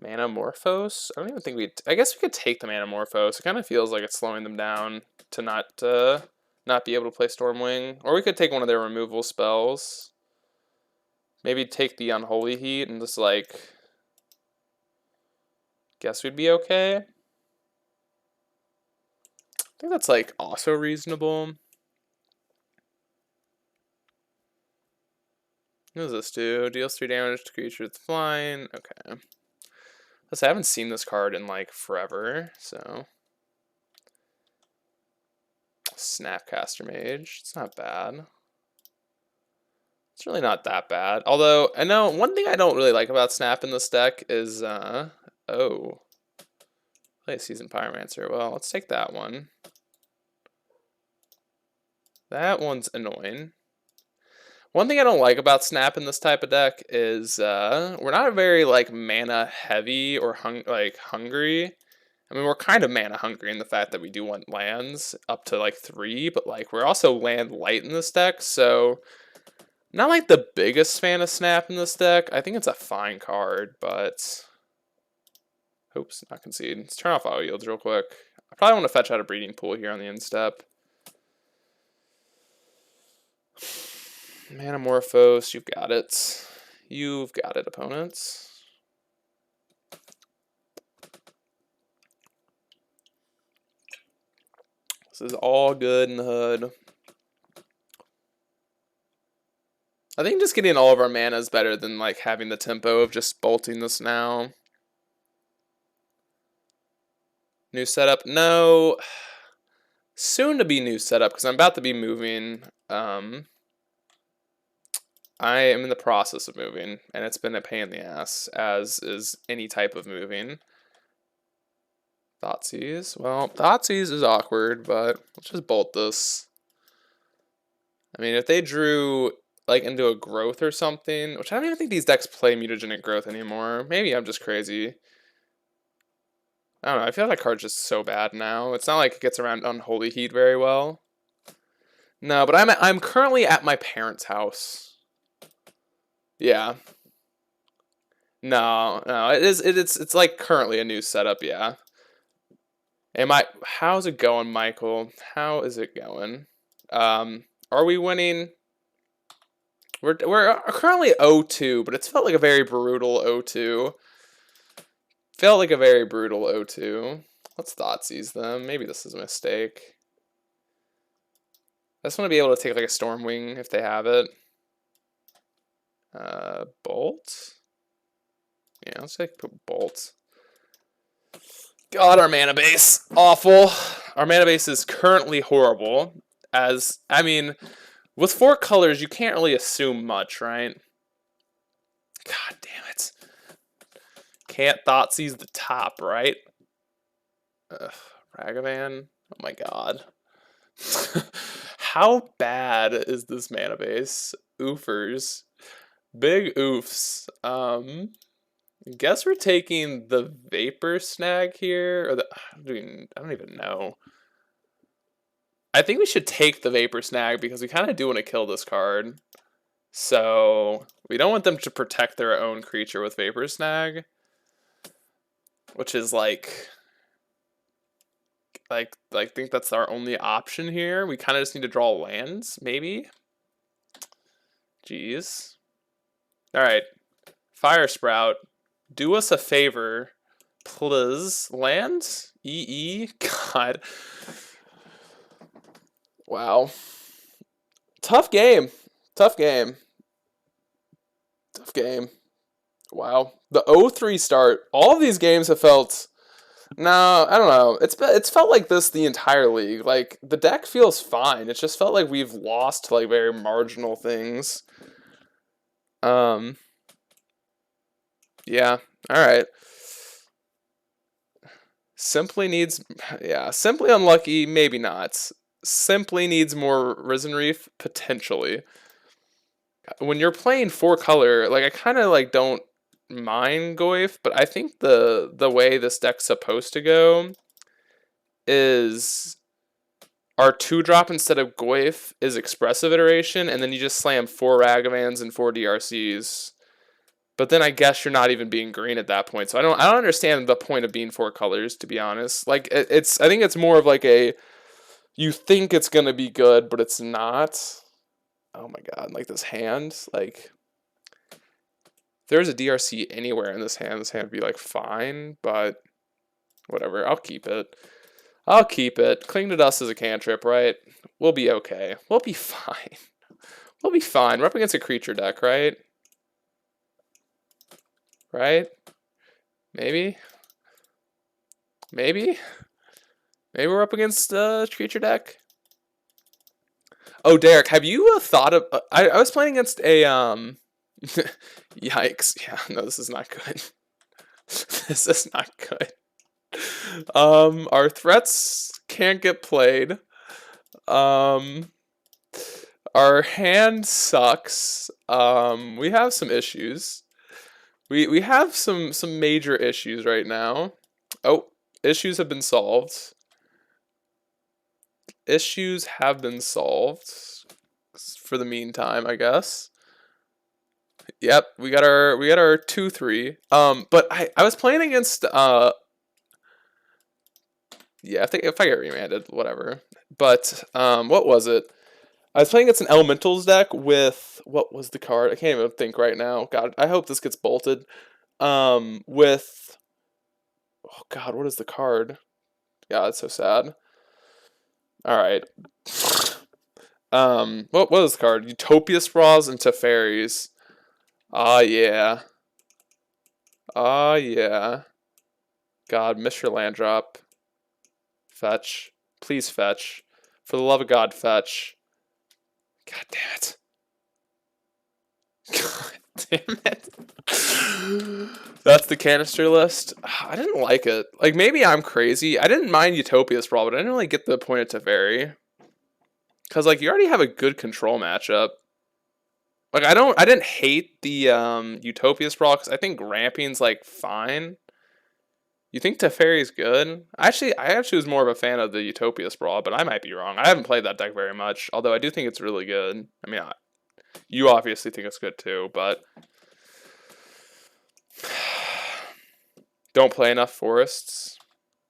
Manamorphose? I don't even think I guess we could take the Manamorphose. It kind of feels like it's slowing them down to not be able to play Stormwing. Or we could take one of their removal spells. Maybe take the Unholy Heat and just like guess we'd be okay. I think that's like also reasonable. What does this do? Deals 3 damage to creature that's flying. Okay. I haven't seen this card in like forever, so. Snapcaster Mage. It's not bad. It's really not that bad. Although, I know one thing I don't really like about Snap in this deck is, oh. Play a Seasoned Pyromancer. Well, let's take that one. That one's annoying. One thing I don't like about Snap in this type of deck is we're not very like mana heavy or hungry. I mean, we're kind of mana hungry in the fact that we do want lands up to like 3, but like we're also land light in this deck, so not like the biggest fan of Snap in this deck. I think it's a fine card, but oops, not concede. Let's turn off auto yields real quick. I probably want to fetch out a breeding pool here on the end step. Manamorphose, you've got it. You've got it, opponents. This is all good in the hood. I think just getting all of our mana is better than like having the tempo of just bolting this now. New setup? No. Soon to be new setup because I'm about to be moving. I am in the process of moving, and it's been a pain in the ass, as is any type of moving. Thoughtseize. Well, Thoughtseize is awkward, but let's just bolt this. I mean, if they drew like into a growth or something, which I don't even think these decks play mutagenic growth anymore. Maybe I'm just crazy. I don't know. I feel like that card's just so bad now. It's not like it gets around Unholy Heat very well. No, but I'm currently at my parents' house. Yeah. No, it's like currently a new setup, yeah. How's it going, Michael? How is it going? Are we winning? We're currently 0-2, but it's felt like a very brutal 0-2. Felt like a very brutal 0-2. Let's Thoughtseize them. Maybe this is a mistake. I just want to be able to take like a Stormwing if they have it. Bolt? Yeah, let's take Bolt. God, our mana base. Awful. Our mana base is currently horrible. I mean, with 4 colors, you can't really assume much, right? God damn it. Can't Thoughtseize the top, right? Ragavan? Oh my god. How bad is this mana base? Oofers. Big oofs. I guess we're taking the Vapor Snag here, or I don't even know. I think we should take the Vapor Snag because we kind of do want to kill this card. So we don't want them to protect their own creature with Vapor Snag, which is like I think that's our only option here. We kind of just need to draw lands, maybe. Jeez. All right, Fire Sprout. Do us a favor, please. Land? EE? God. Wow. Tough game. Tough game. Tough game. Wow. The 0-3 start. All of these games have felt... No, I don't know. It's felt like this the entire league. Like, the deck feels fine. It's just felt like we've lost to, like, very marginal things. Yeah, alright. Simply needs... Yeah, Simply unlucky, maybe not. Simply needs more Risen Reef, potentially. When you're playing 4 color, like, I kind of, like, don't mind Goyf, but I think the way this deck's supposed to go is our 2-drop instead of Goyf is Expressive Iteration, and then you just slam 4 Ragavans and 4 DRCs. But then I guess you're not even being green at that point. So I don't understand the point of being 4 colors, to be honest. Like I think it's more of like a you think it's gonna be good, but it's not. Oh my god, like this hand, like if there's a DRC anywhere in this hand would be like fine, but whatever, I'll keep it. I'll keep it. Cling to Dust is a cantrip, right? We'll be okay. We'll be fine. We'll be fine. We're up against a creature deck, right? Right? Maybe? Maybe? Maybe we're up against a creature deck? Oh, Derek, have you thought of... I was playing against a... Yikes. Yeah, no, this is not good. This is not good. Our threats can't get played. Our Our hand sucks. We have some issues. We have some major issues right now. Oh, issues have been solved. Issues have been solved for the meantime, I guess. Yep, we got our 2-3. But I was playing against yeah, if I get remanded, whatever. But what was it? I was playing against an elementals deck with what was the card? I can't even think right now. God, I hope this gets bolted. With oh God, what is the card? God, it's so sad. All right. What was the card? Utopia Sprawls and Teferis. Ah, yeah. Ah, yeah. God, miss your land drop. Fetch. Please fetch. For the love of God, fetch. God damn it. God damn it. That's the canister list. I didn't like it. Like, maybe I'm crazy. I didn't mind Utopia Sprawl, but I didn't really get the point of Teferi. Because, like, you already have a good control matchup. Like, I didn't hate the Utopia Sprawl, because I think Ramping's, like, fine. You think Teferi's good? I actually was more of a fan of the Utopia Sprawl, but I might be wrong. I haven't played that deck very much, although I do think it's really good. I mean, you obviously think it's good too, but don't play enough forests.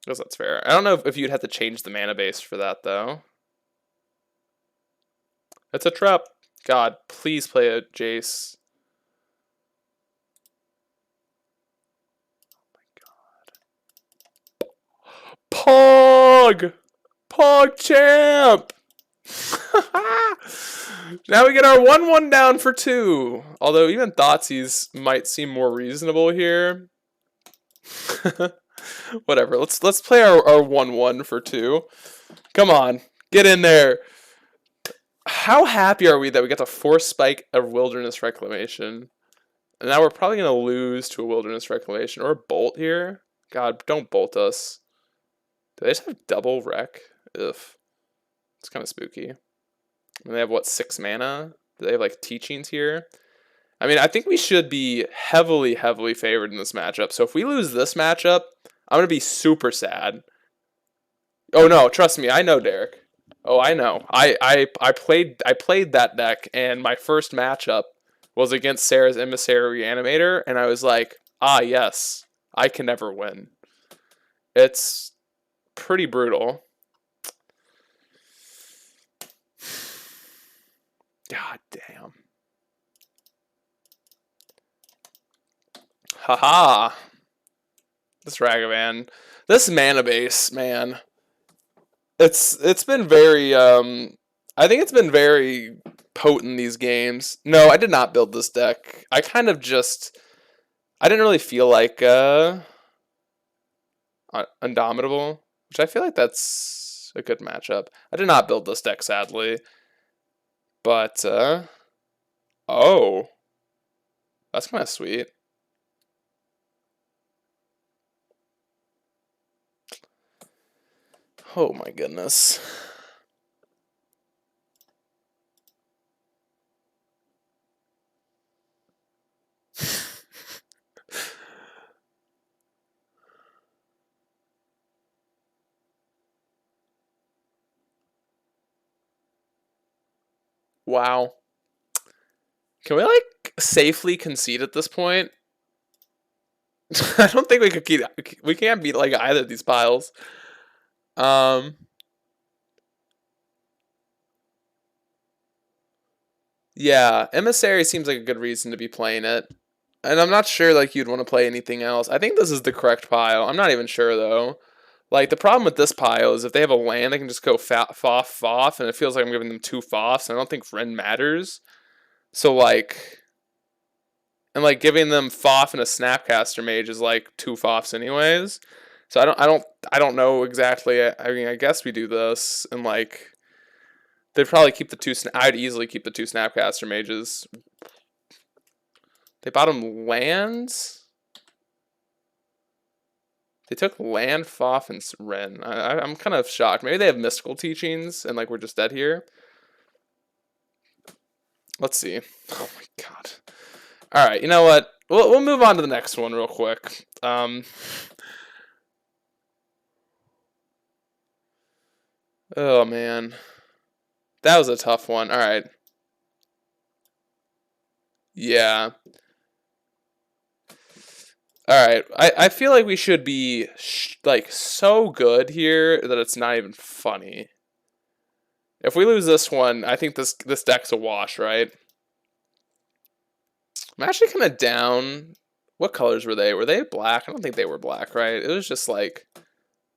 I guess that's fair. I don't know if you'd have to change the mana base for that, though. It's a trap. God, please play a Jace. Pog! Pog champ! Now we get our 1-1 down for 2. Although even Thoughtseize might seem more reasonable here. Whatever. Let's play our 1-1 for 2. Come on. Get in there. How happy are we that we got to force spike a Wilderness Reclamation? And now we're probably going to lose to a Wilderness Reclamation or a Bolt here. God, don't bolt us. Do they just have double wreck? Ugh. It's kind of spooky. And they have, what, 6 mana? Do they have, like, teachings here? I mean, I think we should be heavily, heavily favored in this matchup. So if we lose this matchup, I'm going to be super sad. Oh, no, trust me. I know, Derek. Oh, I know. I played that deck, and my first matchup was against Sarah's Emissary Reanimator, and I was like, ah, yes, I can never win. It's pretty brutal. God damn. Haha. This Ragavan. This mana base, man. It's been very I think it's been very potent these games. No, I did not build this deck. I kind of just I didn't really feel like Undomitable, which I feel like that's a good matchup. I did not build this deck, sadly. But oh. That's kind of sweet. Oh my goodness. Wow. Can we, like, safely concede at this point? I don't think we could keep. We can't beat, like, either of these piles. Yeah, Emissary seems like a good reason to be playing it. And I'm not sure, like, you'd want to play anything else. I think this is the correct pile. I'm not even sure, though. Like, the problem with this pile is if they have a land, they can just go foff, and it feels like I'm giving them 2 foffs, and I don't think Ren matters. So, like... And, like, giving them foff and a Snapcaster Mage is, like, 2 foffs anyways. So I don't know exactly. I mean, I guess we do this, and, like... They'd probably keep the 2... I'd easily keep the 2 Snapcaster Mages. They bought him lands? They took land, Foff, and Ren. I'm kind of shocked. Maybe they have mystical teachings, and, like, we're just dead here. Let's see. Oh my god. All right, you know what? We'll move on to the next one real quick. Oh man, that was a tough one. All right. Yeah. All right. I feel like we should be like so good here that it's not even funny. If we lose this one, I think this deck's a wash, right? I'm actually kind of down. What colors were they? Were they black? I don't think they were black, right? It was just like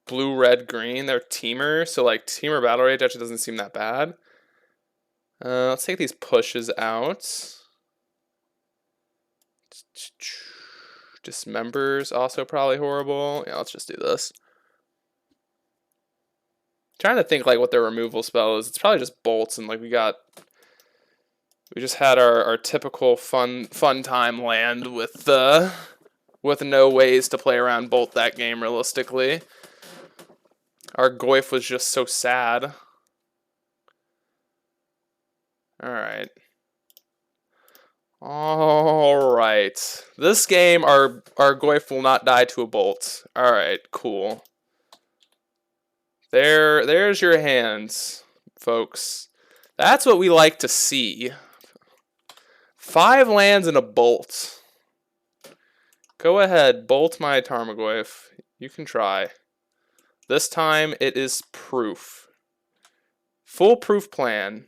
blue, red, green. They're teamer, so like teamer battle rage actually doesn't seem that bad. Let's take these pushes out. Dismembers also probably horrible. Yeah, let's just do this. Trying to think like what their removal spell is. It's probably just bolts, and like we just had our typical fun time land with no ways to play around bolt that game realistically. Our Goyf was just so sad. Alright. Alright. This game, our Goyf will not die to a bolt. Alright, cool. There's your hands, folks. That's what we like to see. 5 lands and a bolt. Go ahead, bolt my Tarmogoyf. You can try. This time it is proof. Foolproof plan.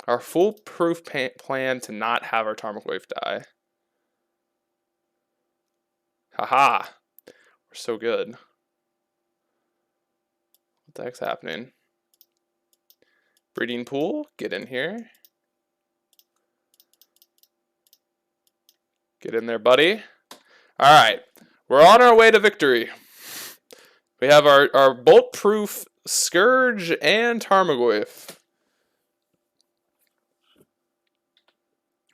Our foolproof plan to not have our Tarmogoyf die. Haha. We're so good. What the heck's happening? Breeding pool, get in here. Get in there, buddy. Alright, we're on our way to victory. We have our bolt-proof Scourge and Tarmogoyf.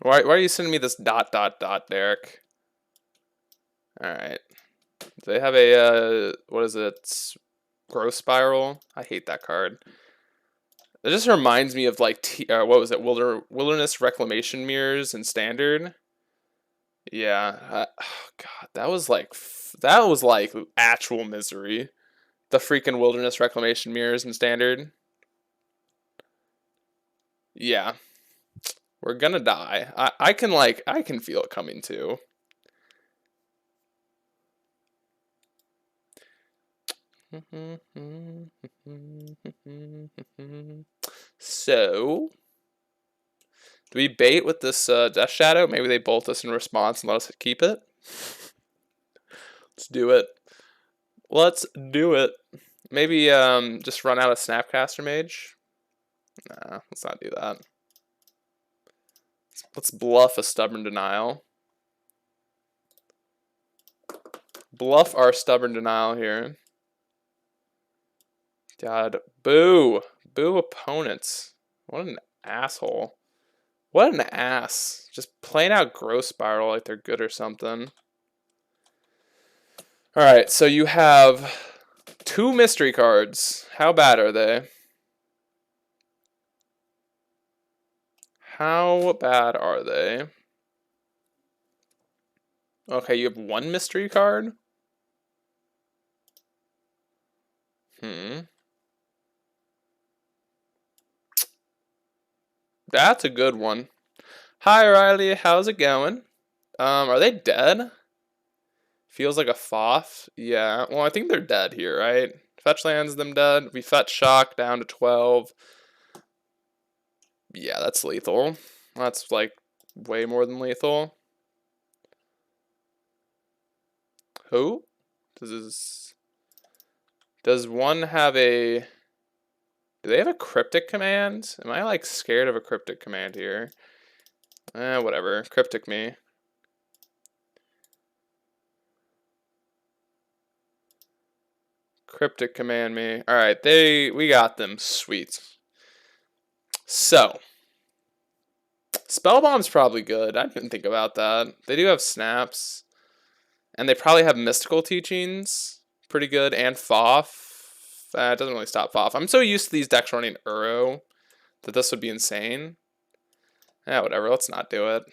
Why are you sending me this ... Derek? Alright. Do they have a, what is it? Growth Spiral? I hate that card. It just reminds me of like, what was it? Wilderness Reclamation Mirrors in Standard. Yeah. Oh god, that was like actual misery. The freaking Wilderness Reclamation Mirrors in Standard. Yeah. We're gonna die. I can feel it coming too. So, do we bait with this Death Shadow? Maybe they bolt us in response and let us keep it? Let's do it. Let's do it. Maybe just run out a Snapcaster Mage? Nah, let's not do that. Let's bluff a Stubborn Denial. Bluff our Stubborn Denial here. God, boo. Boo opponents. What an asshole. What an ass. Just playing out Growth Spiral like they're good or something. Alright, so you have 2 mystery cards. How bad are they? How bad are they? Okay, you have 1 mystery card? That's a good one. Hi, Riley. How's it going? Are they dead? Feels like a Foth. Yeah. Well, I think they're dead here, right? Fetch lands them dead. We fetch Shock down to 12. Yeah, that's lethal. That's like way more than lethal. Who? Does one have a... Do they have a cryptic command? Am I like scared of a cryptic command here? Whatever. Cryptic me. Cryptic command me. Alright, we got them. Sweet. So. Spellbomb's probably good. I didn't think about that. They do have snaps. And they probably have mystical teachings. Pretty good. And Foth. It doesn't really stop off. I'm so used to these decks running Uro that this would be insane. Yeah, whatever. Let's not do it.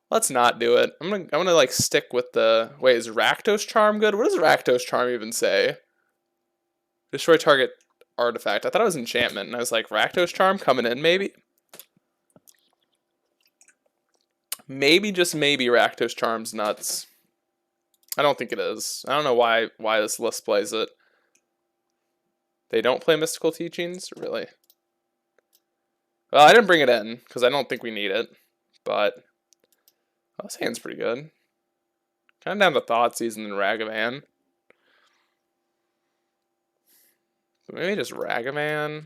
Let's not do it. I'm gonna like stick with the. Wait, is Rakdos Charm good? What does Rakdos Charm even say? Destroy target artifact. I thought it was enchantment, and I was like, Rakdos Charm coming in, maybe. Maybe, just maybe, Rakdos Charm's nuts. I don't think it is. I don't know why this list plays it. They don't play Mystical Teachings? Really? Well, I didn't bring it in, because I don't think we need it. But, well, this hand's pretty good. Kind of down to Thoughtseize and then Ragavan. Maybe just Ragavan.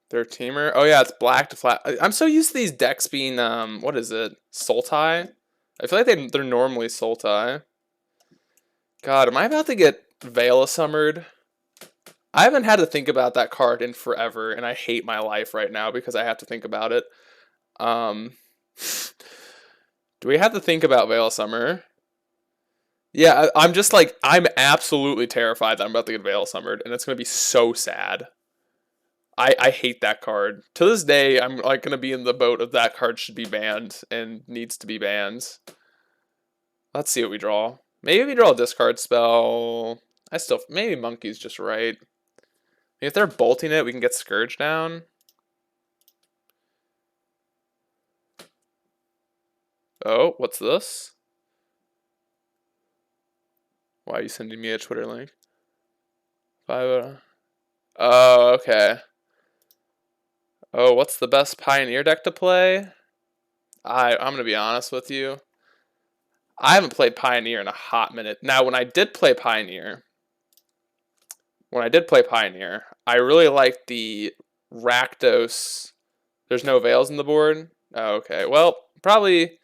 Their teamer. Oh yeah, it's black to flat. I'm so used to these decks being what is it? Sultai? I feel like they're normally Sultai. God, am I about to get Veil of Summered? I haven't had to think about that card in forever, and I hate my life right now because I have to think about it. Do we have to think about Veil of Summer? Yeah, I'm just like, I'm absolutely terrified that I'm about to get Veil Summered, and it's going to be so sad. I hate that card. To this day, I'm like going to be in the boat of that card should be banned and needs to be banned. Let's see what we draw. Maybe we draw a discard spell. Maybe Monkey's just right. If they're bolting it, we can get Scourge down. Oh, what's this? Why are you sending me a Twitter link? Oh, okay. Oh, what's the best Pioneer deck to play? I'm going to be honest with you. I haven't played Pioneer in a hot minute. Now, when I did play Pioneer, I really liked the Rakdos. There's no Veils in the board? Oh, okay. Well, probably...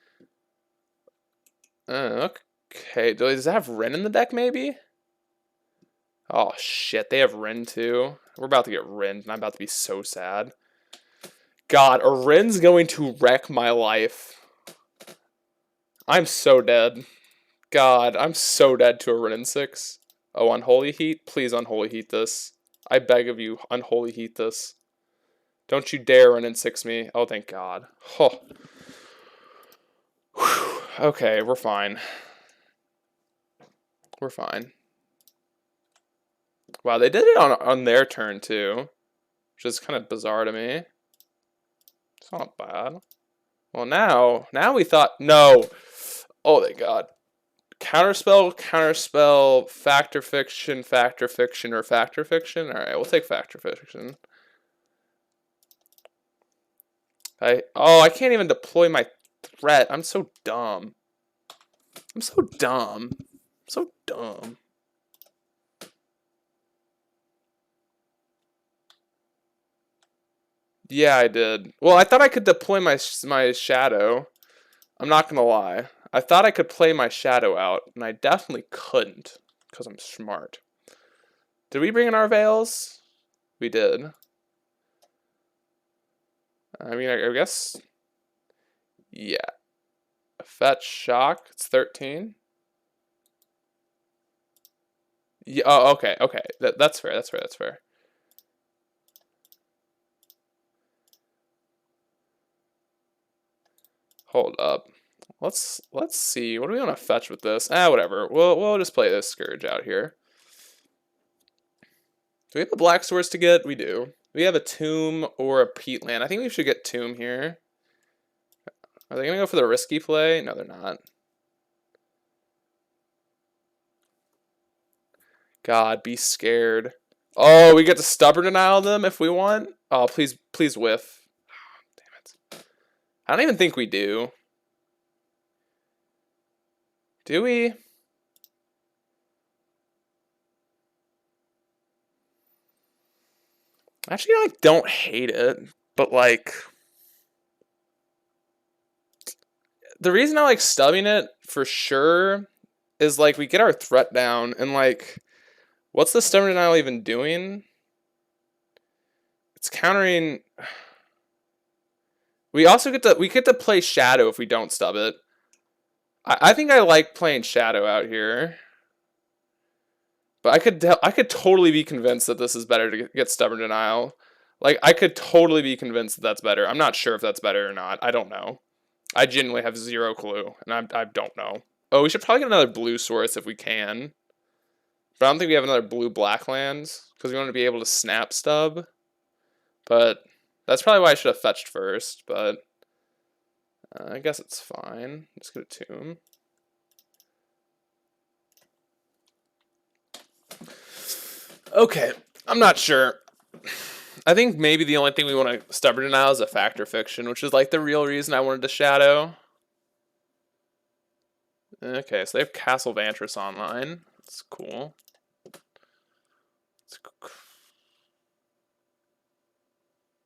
okay. Does it have Ren in the deck, maybe? Oh, shit. They have Ren, too. We're about to get Ren, and I'm about to be so sad. God, a Ren's going to wreck my life. I'm so dead. God, I'm so dead to a Ren 6. Oh, Unholy Heat? Please Unholy Heat this. I beg of you, Unholy Heat this. Don't you dare Ren 6 me. Oh, thank God. Oh. Okay, we're fine. We're fine. Wow, they did it on their turn, too. Which is kind of bizarre to me. It's not bad. Well, now we thought, no. Oh, thank God. Counterspell, Counterspell, Factor Fiction, or Factor Fiction. All right, we'll take Factor Fiction. I can't even deploy my threat. I'm so dumb. I'm so dumb. So dumb. Yeah, I did. Well, I thought I could deploy my shadow. I'm not gonna lie. I thought I could play my shadow out, and I definitely couldn't, because I'm smart. Did we bring in our Veils? We did. I mean, I guess... yeah. Fetch, Shock, it's 13. Yeah, oh, okay. That's fair. Hold up. Let's see. What do we want to fetch with this? Whatever. We'll just play this Scourge out here. Do we have the black swords to get? We do. We have a Tomb or a Peatland. I think we should get Tomb here. Are they going to go for the risky play? No, they're not. God, be scared. Oh, we get to Stubborn Denial them if we want? Oh, please whiff. Damn it. I don't even think we do. Do we? Actually, I don't hate it, but like... the reason I like stubbing it, for sure, is like we get our threat down, and like... what's the Stubborn Denial even doing? It's countering... we also get to play Shadow if we don't stub it. I think I like playing Shadow out here. But I could totally be convinced that this is better to get Stubborn Denial. Like, I could totally be convinced that that's better. I'm not sure if that's better or not. I don't know. I genuinely have zero clue, and I don't know. Oh, we should probably get another blue source if we can. But I don't think we have another blue-black lands, because we want to be able to snap stub. But that's probably why I should have fetched first, but I guess it's fine. Let's get a tomb. Okay, I'm not sure. I think maybe the only thing we want to Stubborn Denial is a Factor Fiction, which is like the real reason I wanted to Shadow. Okay, so they have Castle Vantress online. That's cool.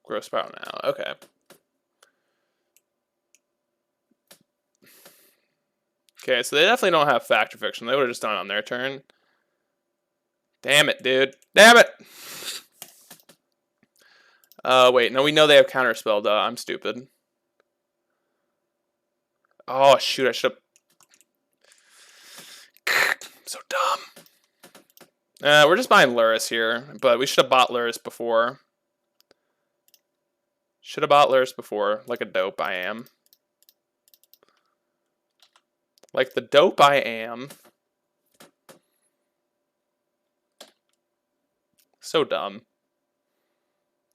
Growth Spiral now. Okay. Okay, so they definitely don't have Factor Fiction. They would have just done it on their turn. Damn it, dude. Damn it! Wait, no, we know they have Counterspell, duh. I'm stupid. Oh, shoot, I should have... So dumb. We're just buying Luris here, but we should have bought Luris before. Should have bought Luris before, like a dope I am. Like the dope I am. So dumb.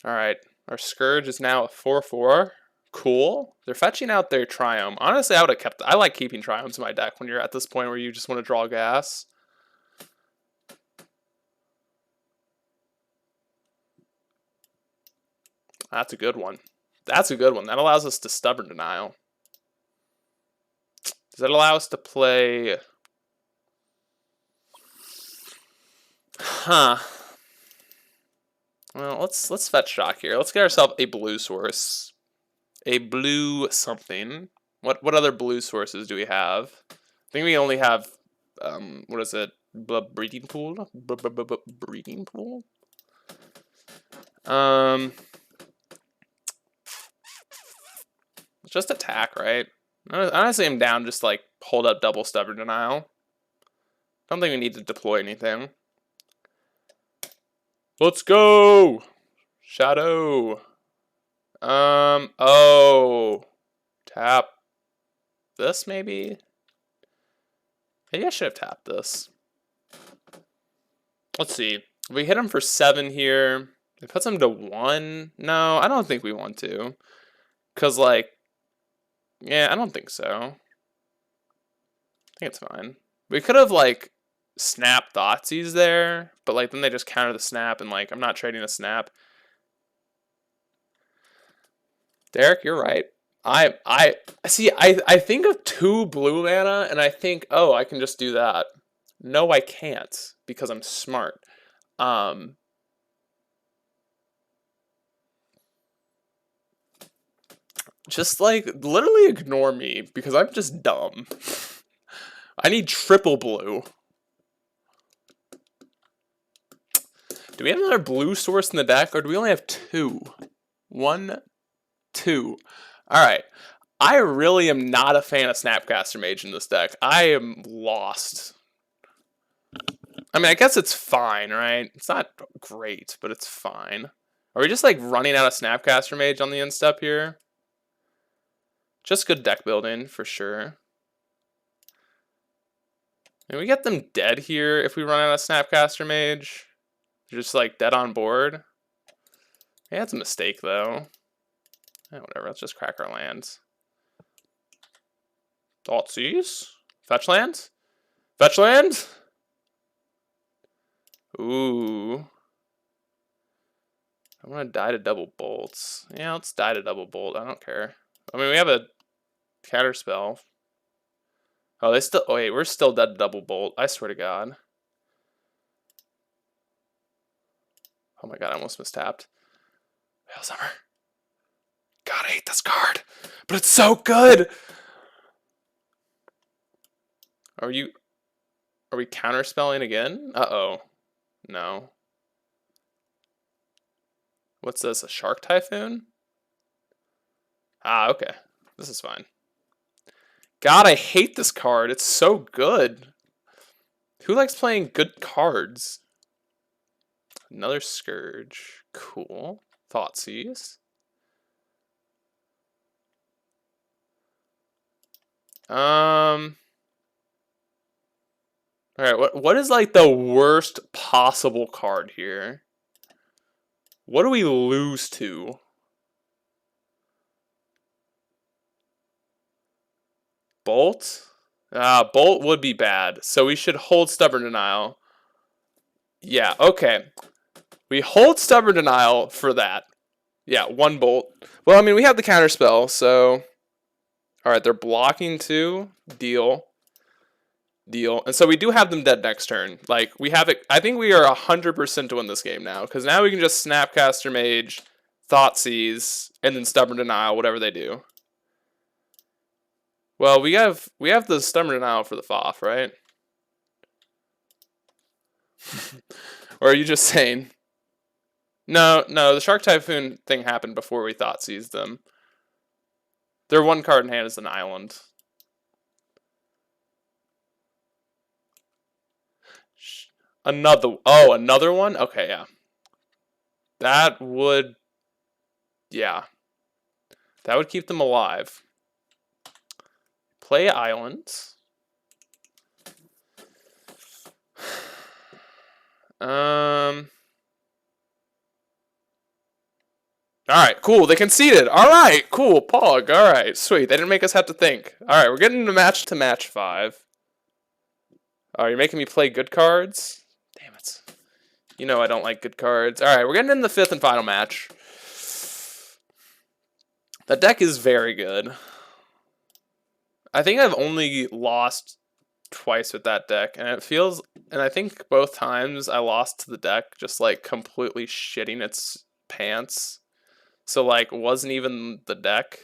Alright, our Scourge is now a 4/4. Cool. They're fetching out their Triumph. Honestly, I would have kept... I like keeping Triumphs in my deck when you're at this point where you just want to draw gas. That's a good one. That's a good one. That allows us to Stubborn Denial. Does that allow us to play... Huh. Well, let's fetch shock here. Let's get ourselves a blue source. A blue something. What other blue sources do we have? I think we only have what is it? Breeding pool? Breeding pool? Just attack, right? Honestly, I'm down just like hold up double Stubborn Denial. Don't think we need to deploy anything. Let's go! Shadow. Oh. Tap this, maybe? Maybe I should have tapped this. Let's see. If we hit him for 7 here, it puts him to 1. No, I don't think we want to. Because, like, yeah, I don't think so. I think it's fine. We could have, like, snap Thoughtseize there, but, like, then they just counter the snap, and, like, I'm not trading a snap. Derek, you're right. I think of 2 blue mana, and I think, oh, I can just do that. No, I can't, because I'm smart. Just, like, literally ignore me, because I'm just dumb. I need triple blue. Do we have another blue source in the deck, or do we only have 2? 1, 2. Alright. I really am not a fan of Snapcaster Mage in this deck. I am lost. I mean, I guess it's fine, right? It's not great, but it's fine. Are we just, like, running out of Snapcaster Mage on the end step here? Just good deck building, for sure. And we get them dead here if we run out of Snapcaster Mage. They're just, like, dead on board. Yeah, that's a mistake, though. Yeah, whatever, let's just crack our lands. Thoughtseize? Fetch lands? Fetch lands? Ooh. I want to die to double bolts. Yeah, let's die to double bolt. I don't care. I mean, we have a counter spell. Oh, they still... Oh, wait, we're still dead to double bolt. I swear to God. Oh my God, I almost mistapped. Hail Summer. God, I hate this card. But it's so good! Are we counterspelling again? Uh-oh. No. What's this? A Shark Typhoon? Ah, okay. This is fine. God, I hate this card. It's so good. Who likes playing good cards? Another Scourge. Cool. Thoughtseize. Alright, what is like the worst possible card here? What do we lose to? Bolt? Bolt would be bad. So we should hold Stubborn Denial. Yeah, okay. We hold Stubborn Denial for that. Yeah, 1 Bolt. Well, I mean, we have the counterspell, so... Alright, they're blocking 2. Deal. And so we do have them dead next turn. Like, we have it... I think we are 100% to win this game now. Because now we can just Snapcaster Mage, Thoughtseize, and then Stubborn Denial, whatever they do. Well, we have the Stubborn Denial for the FOF, right? Or are you just saying... No, the Shark Typhoon thing happened before we Thoughtseized them. Their 1 card in hand is an island. Another one? Okay, yeah. That would... Yeah. That would keep them alive. Play islands. Alright, cool. They conceded. Alright, cool. Pog. Alright, sweet. They didn't make us have to think. Alright, we're getting to match 5. Oh, you're making me play good cards? Damn it. You know I don't like good cards. Alright, we're getting in the 5th and final match. The deck is very good. I think I've only lost twice with that deck, and I think both times I lost to the deck just like completely shitting its pants. So like wasn't even the deck.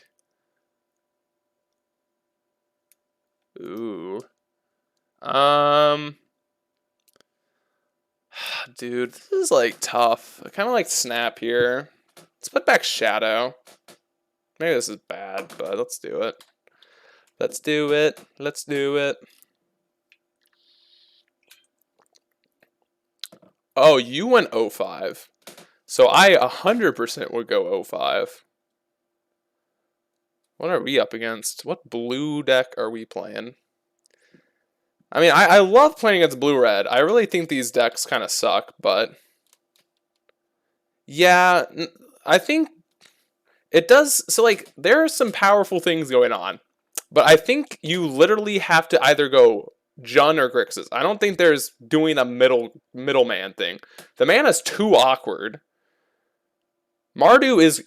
Ooh. Dude, this is like tough. I kind of like Snap here. Let's put back Shadow. Maybe this is bad, but let's do it. Let's do it. Oh, you went 05. So I 100% would go 05. What are we up against? What blue deck are we playing? I mean, I love playing against blue-red. I really think these decks kind of suck, but... Yeah, I think it does... So, like, there are some powerful things going on. But I think you literally have to either go Jun or Grixis. I don't think there's doing a middleman thing. The mana's too awkward. Mardu is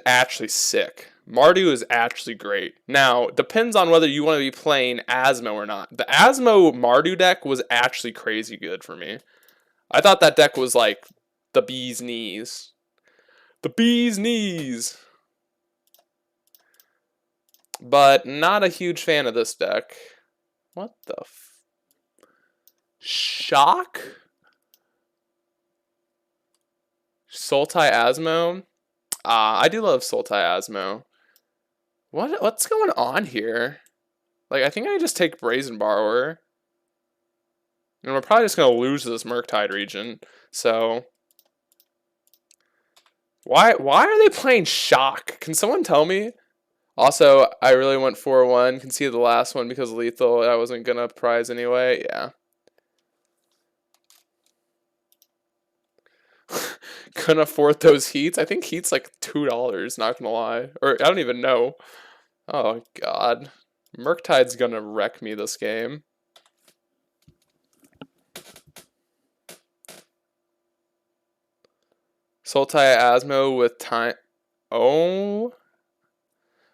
actually sick. Mardu is actually great. Now, depends on whether you want to be playing Asmo or not. The Asmo Mardu deck was actually crazy good for me. I thought that deck was like the bee's knees. The bee's knees! But not a huge fan of this deck. What the Shock? Sultai Asmo? I do love Sultai Asmo. What's going on here? Like, I think I just take Brazen Borrower. And we're probably just going to lose this Murktide region. So... Why are they playing Shock? Can someone tell me? Also, I really went 4-1. Conceded the last one because lethal. I wasn't going to prize anyway. Yeah. Couldn't afford those heats. I think heat's like $2, not gonna lie. Or I don't even know. Oh, God. Murktide's gonna wreck me this game. Sultai Asmo with time. Oh.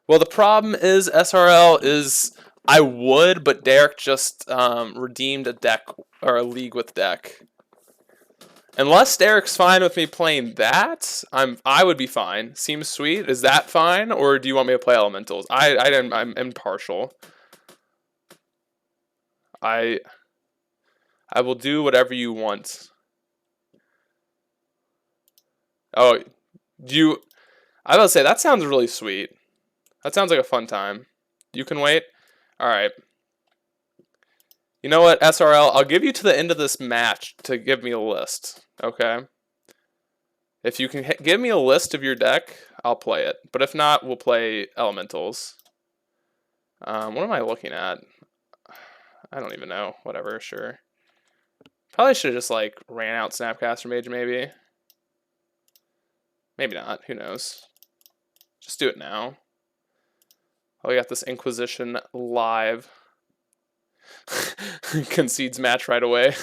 Well, the problem is SRL is I would, but Derek just redeemed a deck or a league with deck. Unless Derek's fine with me playing that, I would be fine. Seems sweet. Is that fine, or do you want me to play elementals? I'm impartial. I will do whatever you want. Oh, I will say that sounds really sweet. That sounds like a fun time. You can wait. All right. You know what, SRL? I'll give you to the end of this match to give me a list, okay? If you can give me a list of your deck, I'll play it. But if not, we'll play Elementals. What am I looking at? I don't even know. Whatever, sure. Probably should have just, like, ran out Snapcaster Mage, maybe. Maybe not. Who knows? Just do it now. Oh, we got this Inquisition live. Concedes match right away.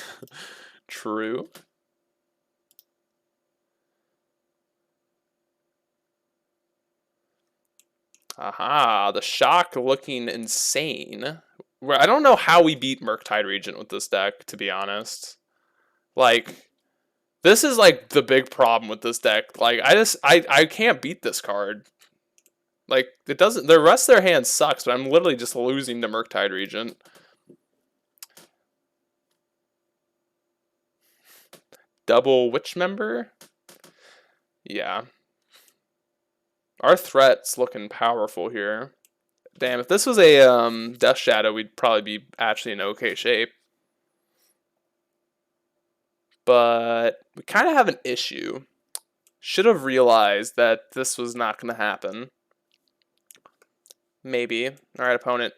True. Aha, the shock looking insane. I don't know how we beat Murktide Regent with this deck, to be honest. Like, this is like the big problem with this deck. Like, I can't beat this card. Like, it doesn't, the rest of their hand sucks, but I'm literally just losing to Murktide Regent. Double Witch Member? Yeah. Our threat's looking powerful here. Damn, if this was a Death Shadow, we'd probably be actually in okay shape. But we kind of have an issue. Should have realized that this was not going to happen. Maybe. Alright, opponent.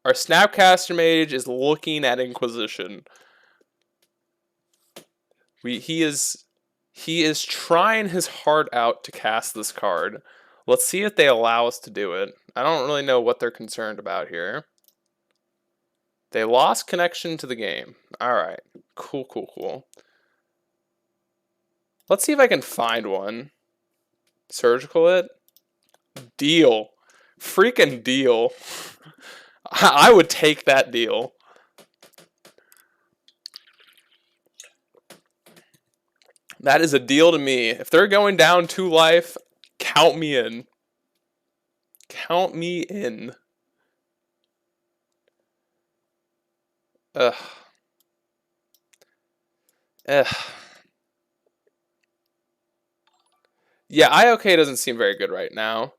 Our Snapcaster Mage is looking at Inquisition. He is trying his heart out to cast this card. Let's see if they allow us to do it. I don't really know what they're concerned about here. They lost connection to the game. Alright. Cool, cool, cool. Let's see if I can find one. Surgical it? Deal. Freaking deal. I would take that deal. That is a deal to me. If they're going down 2 life, count me in. Count me in. Ugh. Ugh. Yeah, IOK doesn't seem very good right now.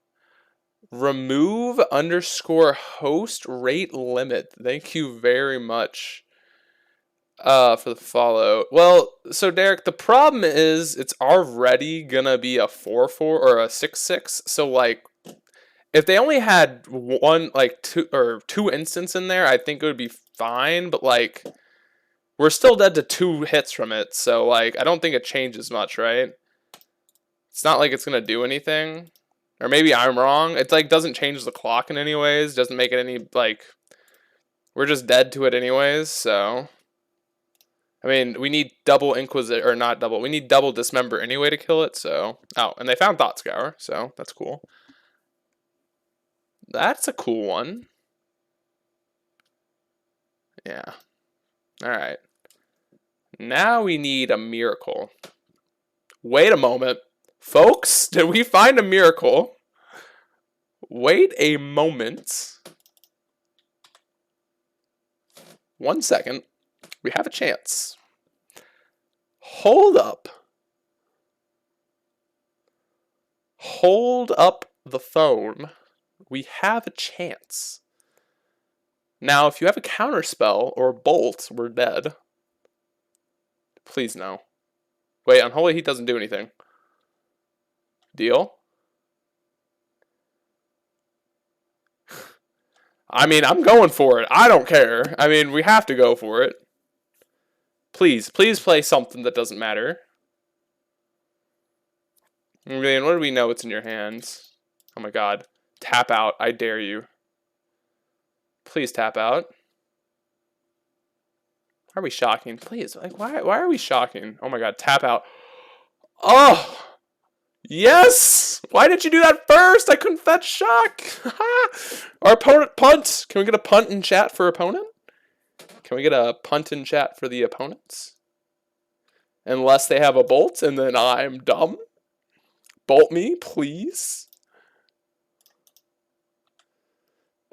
Remove _host rate limit. Thank you very much for the follow. Well, so Derek, the problem is it's already gonna be a 4/4 or a 6/6. So like, if they only had two instants in there, I think it would be fine. But like, we're still dead to 2 hits from it. So like, I don't think it changes much, right? It's not like it's gonna do anything. Or maybe I'm wrong. It like doesn't change the clock in any ways. Doesn't make it any like, we're just dead to it anyways. So I mean, we need double Inquisitor, or not double. We need double Dismember anyway to kill it. So and they found Thought Scour, so that's cool. That's a cool one. Yeah. All right. Now we need a miracle. Wait a moment. Folks, did we find a miracle? Wait a moment. 1 second. We have a chance. Hold up. Hold up the phone. We have a chance. Now, if you have a counterspell or bolt, we're dead. Please no. Wait, Unholy Heat doesn't do anything. Deal? I mean, I'm going for it. I don't care. I mean, we have to go for it. Please, please play something that doesn't matter. I mean, what do we know what's in your hands? Oh my god. Tap out. I dare you. Please tap out. Why are we shocking? Please. Like, why are we shocking? Oh my god. Tap out. Oh! Yes! Why did you do that first? I couldn't fetch shock. Our opponent punts. Can we get a punt in chat for opponent? Can we get a punt in chat for the opponents? Unless they have a bolt, and then I'm dumb. Bolt me, please.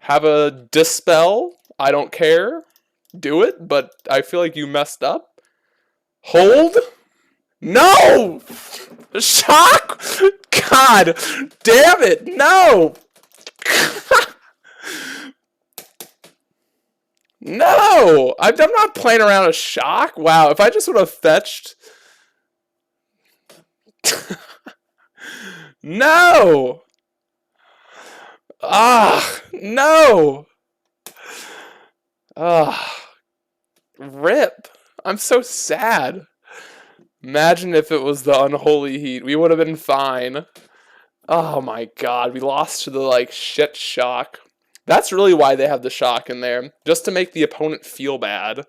Have a dispel. I don't care. Do it, but I feel like you messed up. Hold. No! Shock! God damn it! No! No! I'm not playing around a shock. Wow, if I just would have fetched... No! Ah, no! Ah, rip. I'm so sad. Imagine if it was the unholy heat. We would have been fine. Oh my god, we lost to the, like, shit shock. That's really why they have the shock in there. Just to make the opponent feel bad.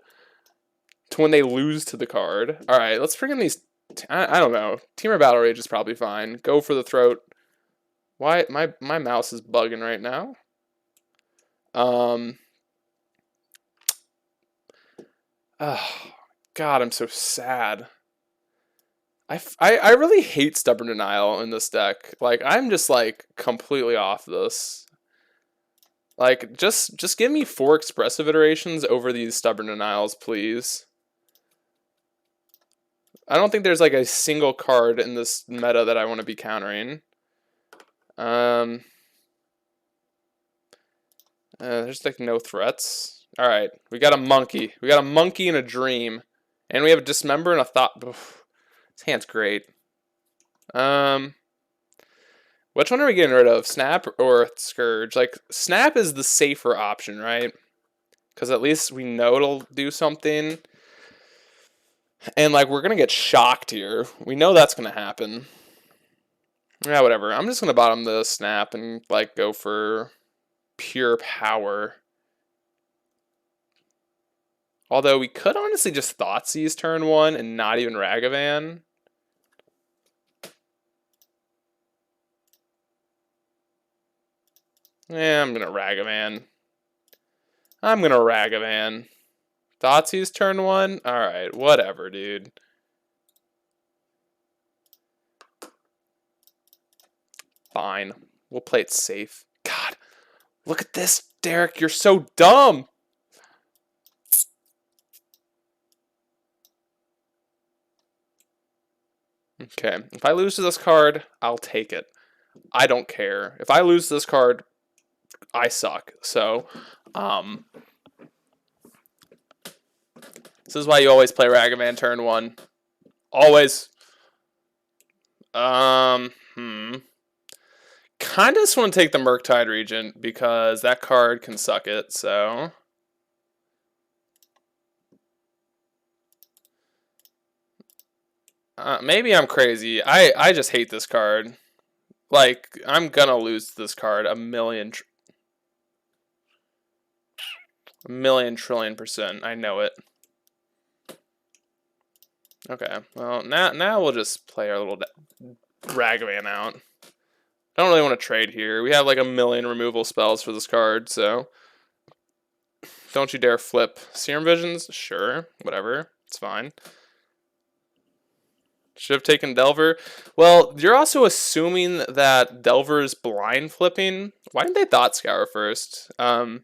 To when they lose to the card. Alright, let's bring in these... I don't know. Teamer Battle Rage is probably fine. Go for the throat. Why? My mouse is bugging right now. Oh, God, I'm so sad. I really hate Stubborn Denial in this deck. Like, I'm just, like, completely off this. Like, just give me 4 expressive iterations over these Stubborn Denials, please. I don't think there's, like, a single card in this meta that I want to be countering. There's, like, no threats. Alright, we got a monkey. We got a monkey and a dream. And we have a Dismember and a Thought... Oof. This hand's great. Which one are we getting rid of? Snap or Scourge? Like, Snap is the safer option, right? Because at least we know it'll do something. And, like, we're going to get shocked here. We know that's going to happen. Yeah, whatever. I'm just going to bottom the Snap and, like, go for pure power. Although we could honestly just Thoughtseize turn 1 and not even Ragavan. Yeah, I'm going to Ragavan. I'm going to Ragavan. Thoughtseize turn 1? Alright, whatever, dude. Fine. We'll play it safe. God, look at this, Derek. You're so dumb. Okay, if I lose to this card, I'll take it. I don't care. If I lose to this card, I suck. So, this is why you always play Ragavan turn 1. Always. Kind of just want to take the Murktide Regent because that card can suck it, so... maybe I'm crazy. I just hate this card. Like, I'm gonna lose this card a million trillion %. I know it. Okay, well, now we'll just play our little Ragavan out. Don't really want to trade here. We have like a million removal spells for this card, so... Don't you dare flip Serum Visions? Sure, whatever. It's fine. Should have taken Delver. Well, you're also assuming that Delver's blind flipping. Why didn't they Thought Scour first? I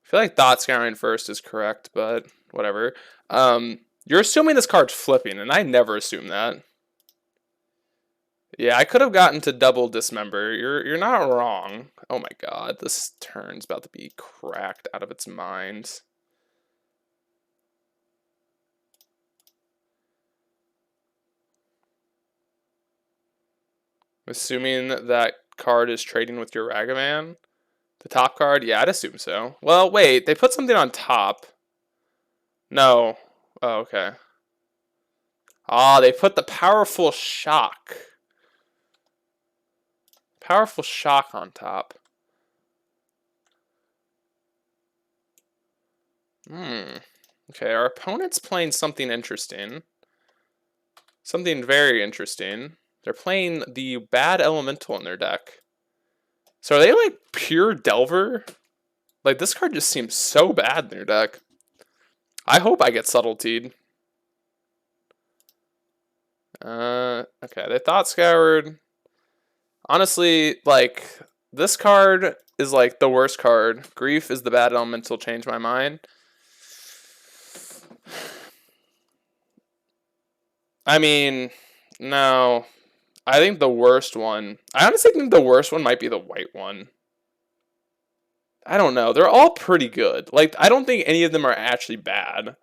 feel like Thought Scouring first is correct, but whatever. You're assuming this card's flipping, and I never assume that. Yeah, I could have gotten to double Dismember. You're not wrong. Oh my god, this turn's about to be cracked out of its mind. Assuming that card is trading with your Ragavan? The top card? Yeah, I'd assume so. Well, wait, they put something on top. No. Oh, okay. Ah, they put the Powerful Shock. Powerful Shock on top. Okay, our opponent's playing something interesting. Something very interesting. They're playing the bad elemental in their deck. So are they like pure Delver? Like this card just seems so bad in their deck. I hope I get subtletied. Okay, they Thought Scoured. Honestly, like this card is like the worst card. Grief is the bad elemental, change my mind. I mean, no. I think the worst one... I honestly think the worst one might be the white one. I don't know. They're all pretty good. Like, I don't think any of them are actually bad.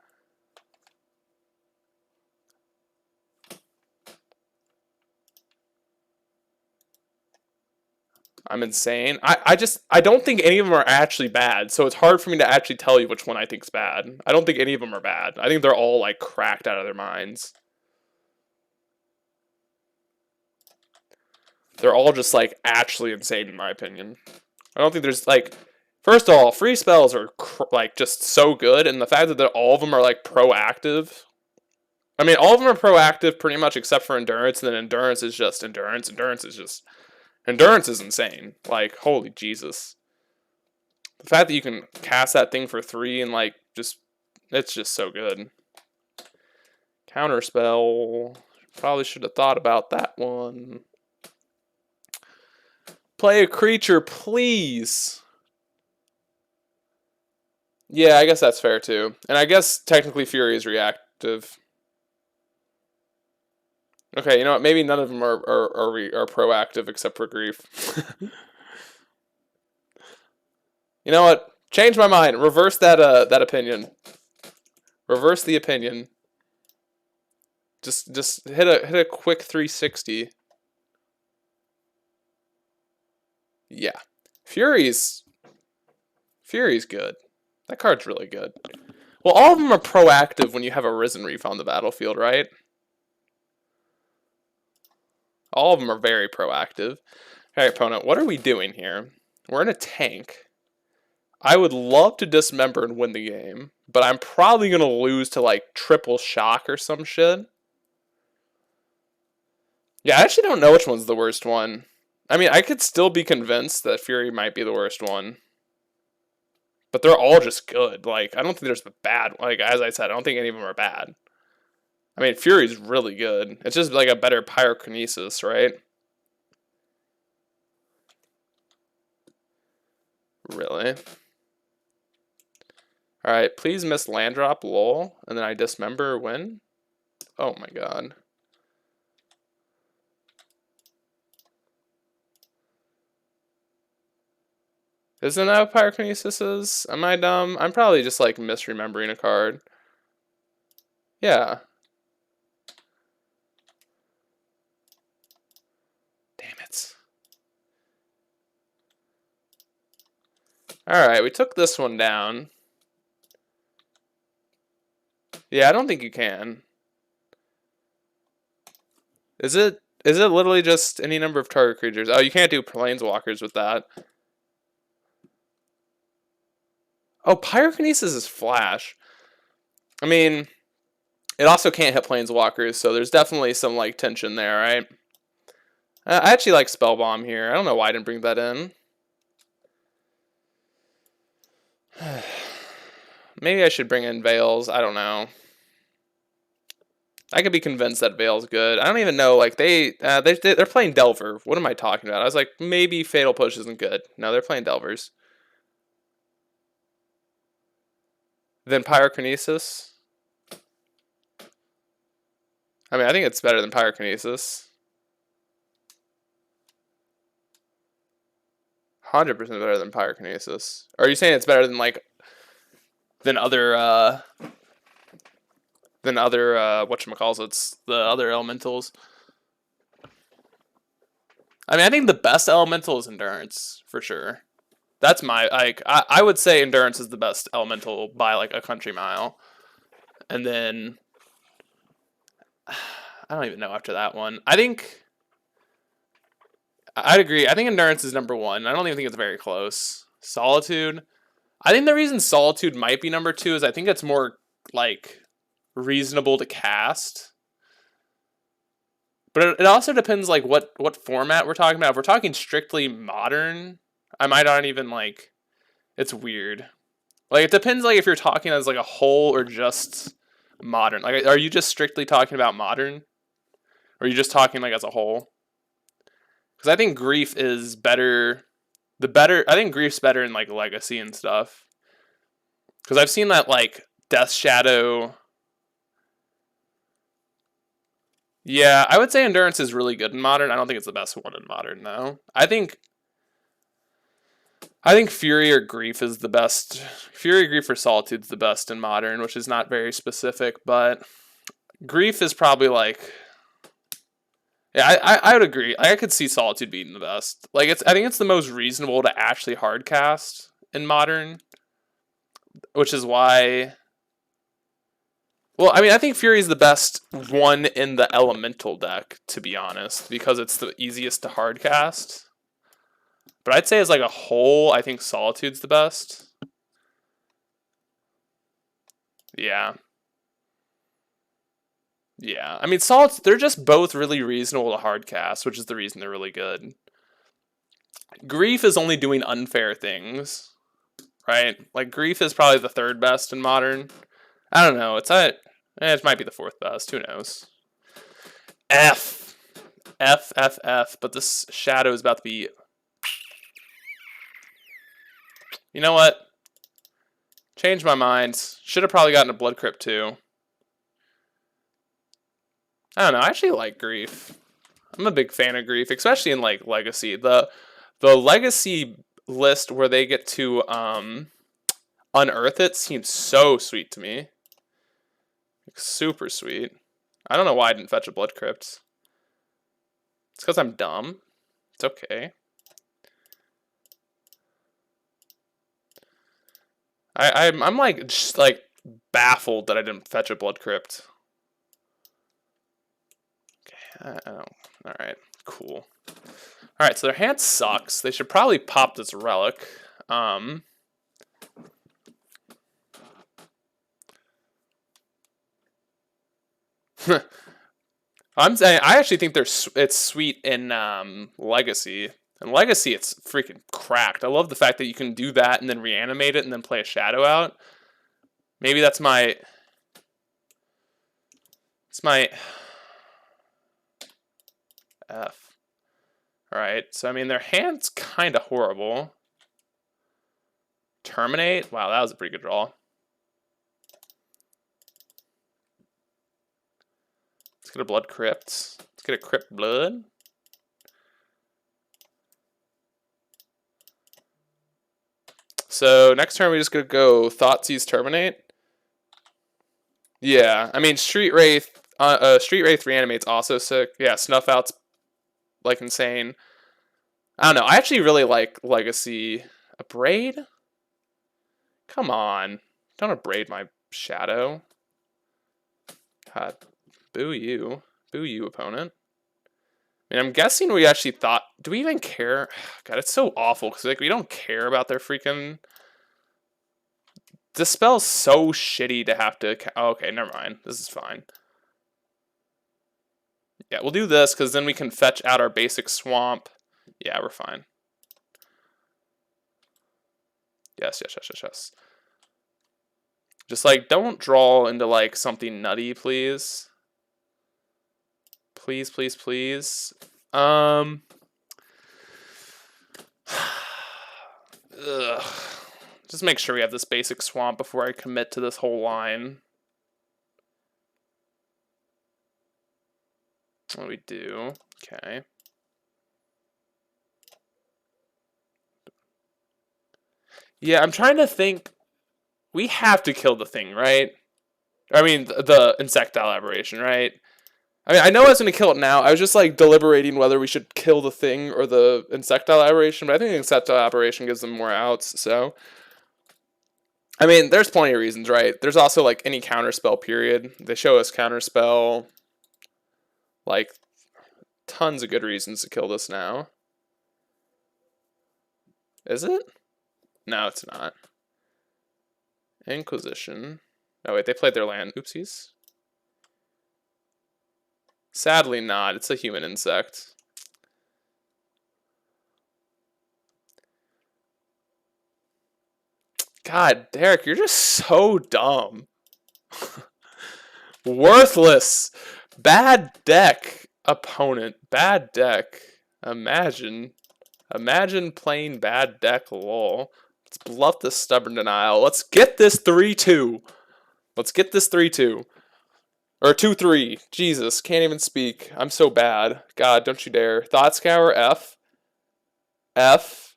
I'm insane. I don't think any of them are actually bad, so it's hard for me to actually tell you which one I think's bad. I don't think any of them are bad. I think they're all, like, cracked out of their minds. They're all just, like, actually insane in my opinion. I don't think there's, like... First of all, free spells are, like, just so good, and the fact that all of them are, like, proactive... I mean, all of them are proactive pretty much except for Endurance, and then Endurance is just Endurance. Endurance is just... Endurance is insane. Like, holy Jesus. The fact that you can cast that thing for 3 and, like, just... It's just so good. Counterspell. Probably should have thought about that one. Play a creature, please. Yeah, I guess that's fair, too. And I guess, technically, Fury is reactive. Okay, you know what? Maybe none of them are proactive except for Grief. You know what? Change my mind. Reverse that that opinion. Reverse the opinion. Just hit a quick 360. Yeah. Fury's good. That card's really good. Well, all of them are proactive when you have a Risen Reef on the battlefield, right? All of them are very proactive. Alright, opponent, what are we doing here? We're in a tank. I would love to dismember and win the game, but I'm probably going to lose to, like, triple shock or some shit. Yeah, I actually don't know which one's the worst one. I mean, I could still be convinced that Fury might be the worst one. But they're all just good. Like, I don't think there's a bad... Like, as I said, I don't think any of them are bad. I mean, Fury's really good. It's just, like, a better pyrokinesis, right? Really? Alright, please miss land drop, lol. And then I dismember, win? Oh my god. Isn't that what pyrokinesis is? Am I dumb? I'm probably just, like, misremembering a card. Yeah. Damn it. Alright, we took this one down. Yeah, I don't think you can. Is it literally just any number of target creatures? Oh, you can't do planeswalkers with that. Oh, pyrokinesis is flash. I mean, it also can't hit planeswalkers, so there's definitely some, like, tension there, right? I actually like Spellbomb here. I don't know why I didn't bring that in. Maybe I should bring in Veils. I don't know. I could be convinced that Veil's good. I don't even know. Like, they're playing Delver. What am I talking about? I was like, maybe Fatal Push isn't good. No, they're playing Delvers. Then Pyrokinesis. I mean, I think it's better than Pyrokinesis. 100% better than Pyrokinesis. Or are you saying it's better than, like, than other whatchamacallits, the other elementals? I mean, I think the best elemental is Endurance, for sure. That's my, like, I would say Endurance is the best elemental by, like, a country mile. And then, I don't even know after that one. I'd agree. I think Endurance is number 1. I don't even think it's very close. Solitude. I think the reason Solitude might be number 2 is I think it's more, like, reasonable to cast. But it also depends, like, what format we're talking about. If we're talking strictly modern, I might not even, like... It's weird. Like, it depends, like, if you're talking as, like, a whole or just modern. Like, are you just strictly talking about modern? Or are you just talking, like, as a whole? Because I think Grief is better... I think Grief's better in, like, Legacy and stuff. Because I've seen that, like, Death Shadow... Yeah, I would say Endurance is really good in Modern. I don't think it's the best one in Modern, though. I think I think Fury or Grief is the best. Fury, Grief, or Solitude's the best in Modern, which is not very specific, but Grief is probably like... Yeah, I would agree. I could see Solitude being the best. Like, I think it's the most reasonable to actually hardcast in Modern, which is why... Well, I mean, I think Fury is the best one in the Elemental deck, to be honest, because it's the easiest to hardcast. But I'd say as like a whole, I think Solitude's the best. Yeah. Yeah. I mean, they're just both really reasonable to hardcast, which is the reason they're really good. Grief is only doing unfair things, right? Like, Grief is probably the third best in Modern. I don't know. It might be the fourth best. Who knows? F. F, F, F. But this Shadow is about to be... You know what? Changed my mind. Should have probably gotten a Blood Crypt too. I don't know. I actually like Grief. I'm a big fan of Grief, especially in like Legacy. The Legacy list where they get to unearth it seems so sweet to me. Like, super sweet. I don't know why I didn't fetch a Blood Crypt. It's because I'm dumb. It's okay. I'm like just like baffled that I didn't fetch a Blood Crypt. Okay, all right, cool. All right, so their hand sucks. They should probably pop this relic. I'm saying I actually think it's sweet in Legacy. In Legacy, it's freaking cracked. I love the fact that you can do that and then reanimate it and then play a Shadow out. Maybe that's my... It's my... F. Alright, so I mean, their hand's kind of horrible. Terminate? Wow, that was a pretty good draw. Let's get a Blood Crypt. Let's get a Crypt Blood. So next turn we're just gonna go Thoughtseize Terminate. Yeah, I mean Street Wraith Reanimate's also sick. Yeah, Snuff Out's like insane. I don't know. I actually really like Legacy. Abrade? Come on, don't abrade my Shadow. God, boo you, opponent. I mean, I'm guessing we actually thought... Do we even care? God, it's so awful, because like, we don't care about their freaking... Dispel's so shitty to have to... Oh, okay, never mind. This is fine. Yeah, we'll do this, because then we can fetch out our basic swamp. Yeah, we're fine. Yes. Just, like, don't draw into, like, something nutty, please. Please. Ugh. Just make sure we have this basic swamp before I commit to this whole line. What do we do? Okay. Yeah, I'm trying to think. We have to kill the thing, right? I mean, the insectile aberration, right? I mean, I know I was going to kill it now. I was just, like, deliberating whether we should kill the thing or the insectile aberration, but I think the insectile aberration gives them more outs, so... I mean, there's plenty of reasons, right? There's also, like, any counterspell period. They show us counterspell. Like, tons of good reasons to kill this now. Is it? No, it's not. Inquisition. Oh, wait, they played their land. Oopsies. Sadly not. It's a human insect. God, Derek, you're just so dumb. Worthless. Bad deck, opponent. Bad deck. Imagine playing bad deck, lol. Let's bluff this Stubborn Denial. Let's get this 3-2. Let's get this 3-2. Or 2-3. Jesus, can't even speak. I'm so bad. God, don't you dare. Thought Scour, F. F.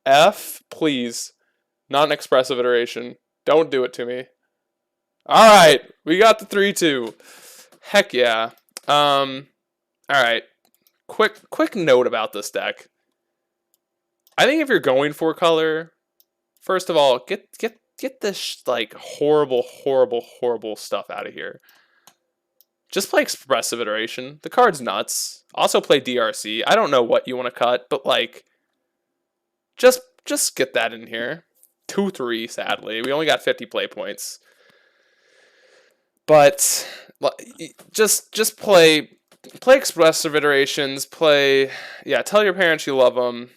F, please. Not an expressive iteration. Don't do it to me. Alright, we got the 3-2. Heck yeah. Alright. Quick note about this deck. I think if you're going for color, first of all, get this like horrible stuff out of here. Just play expressive iteration. The card's nuts. Also play DRC. I don't know what you want to cut, but like just get that in here. 2-3, sadly. We only got 50 play points. But just play expressive iterations. Tell your parents you love them.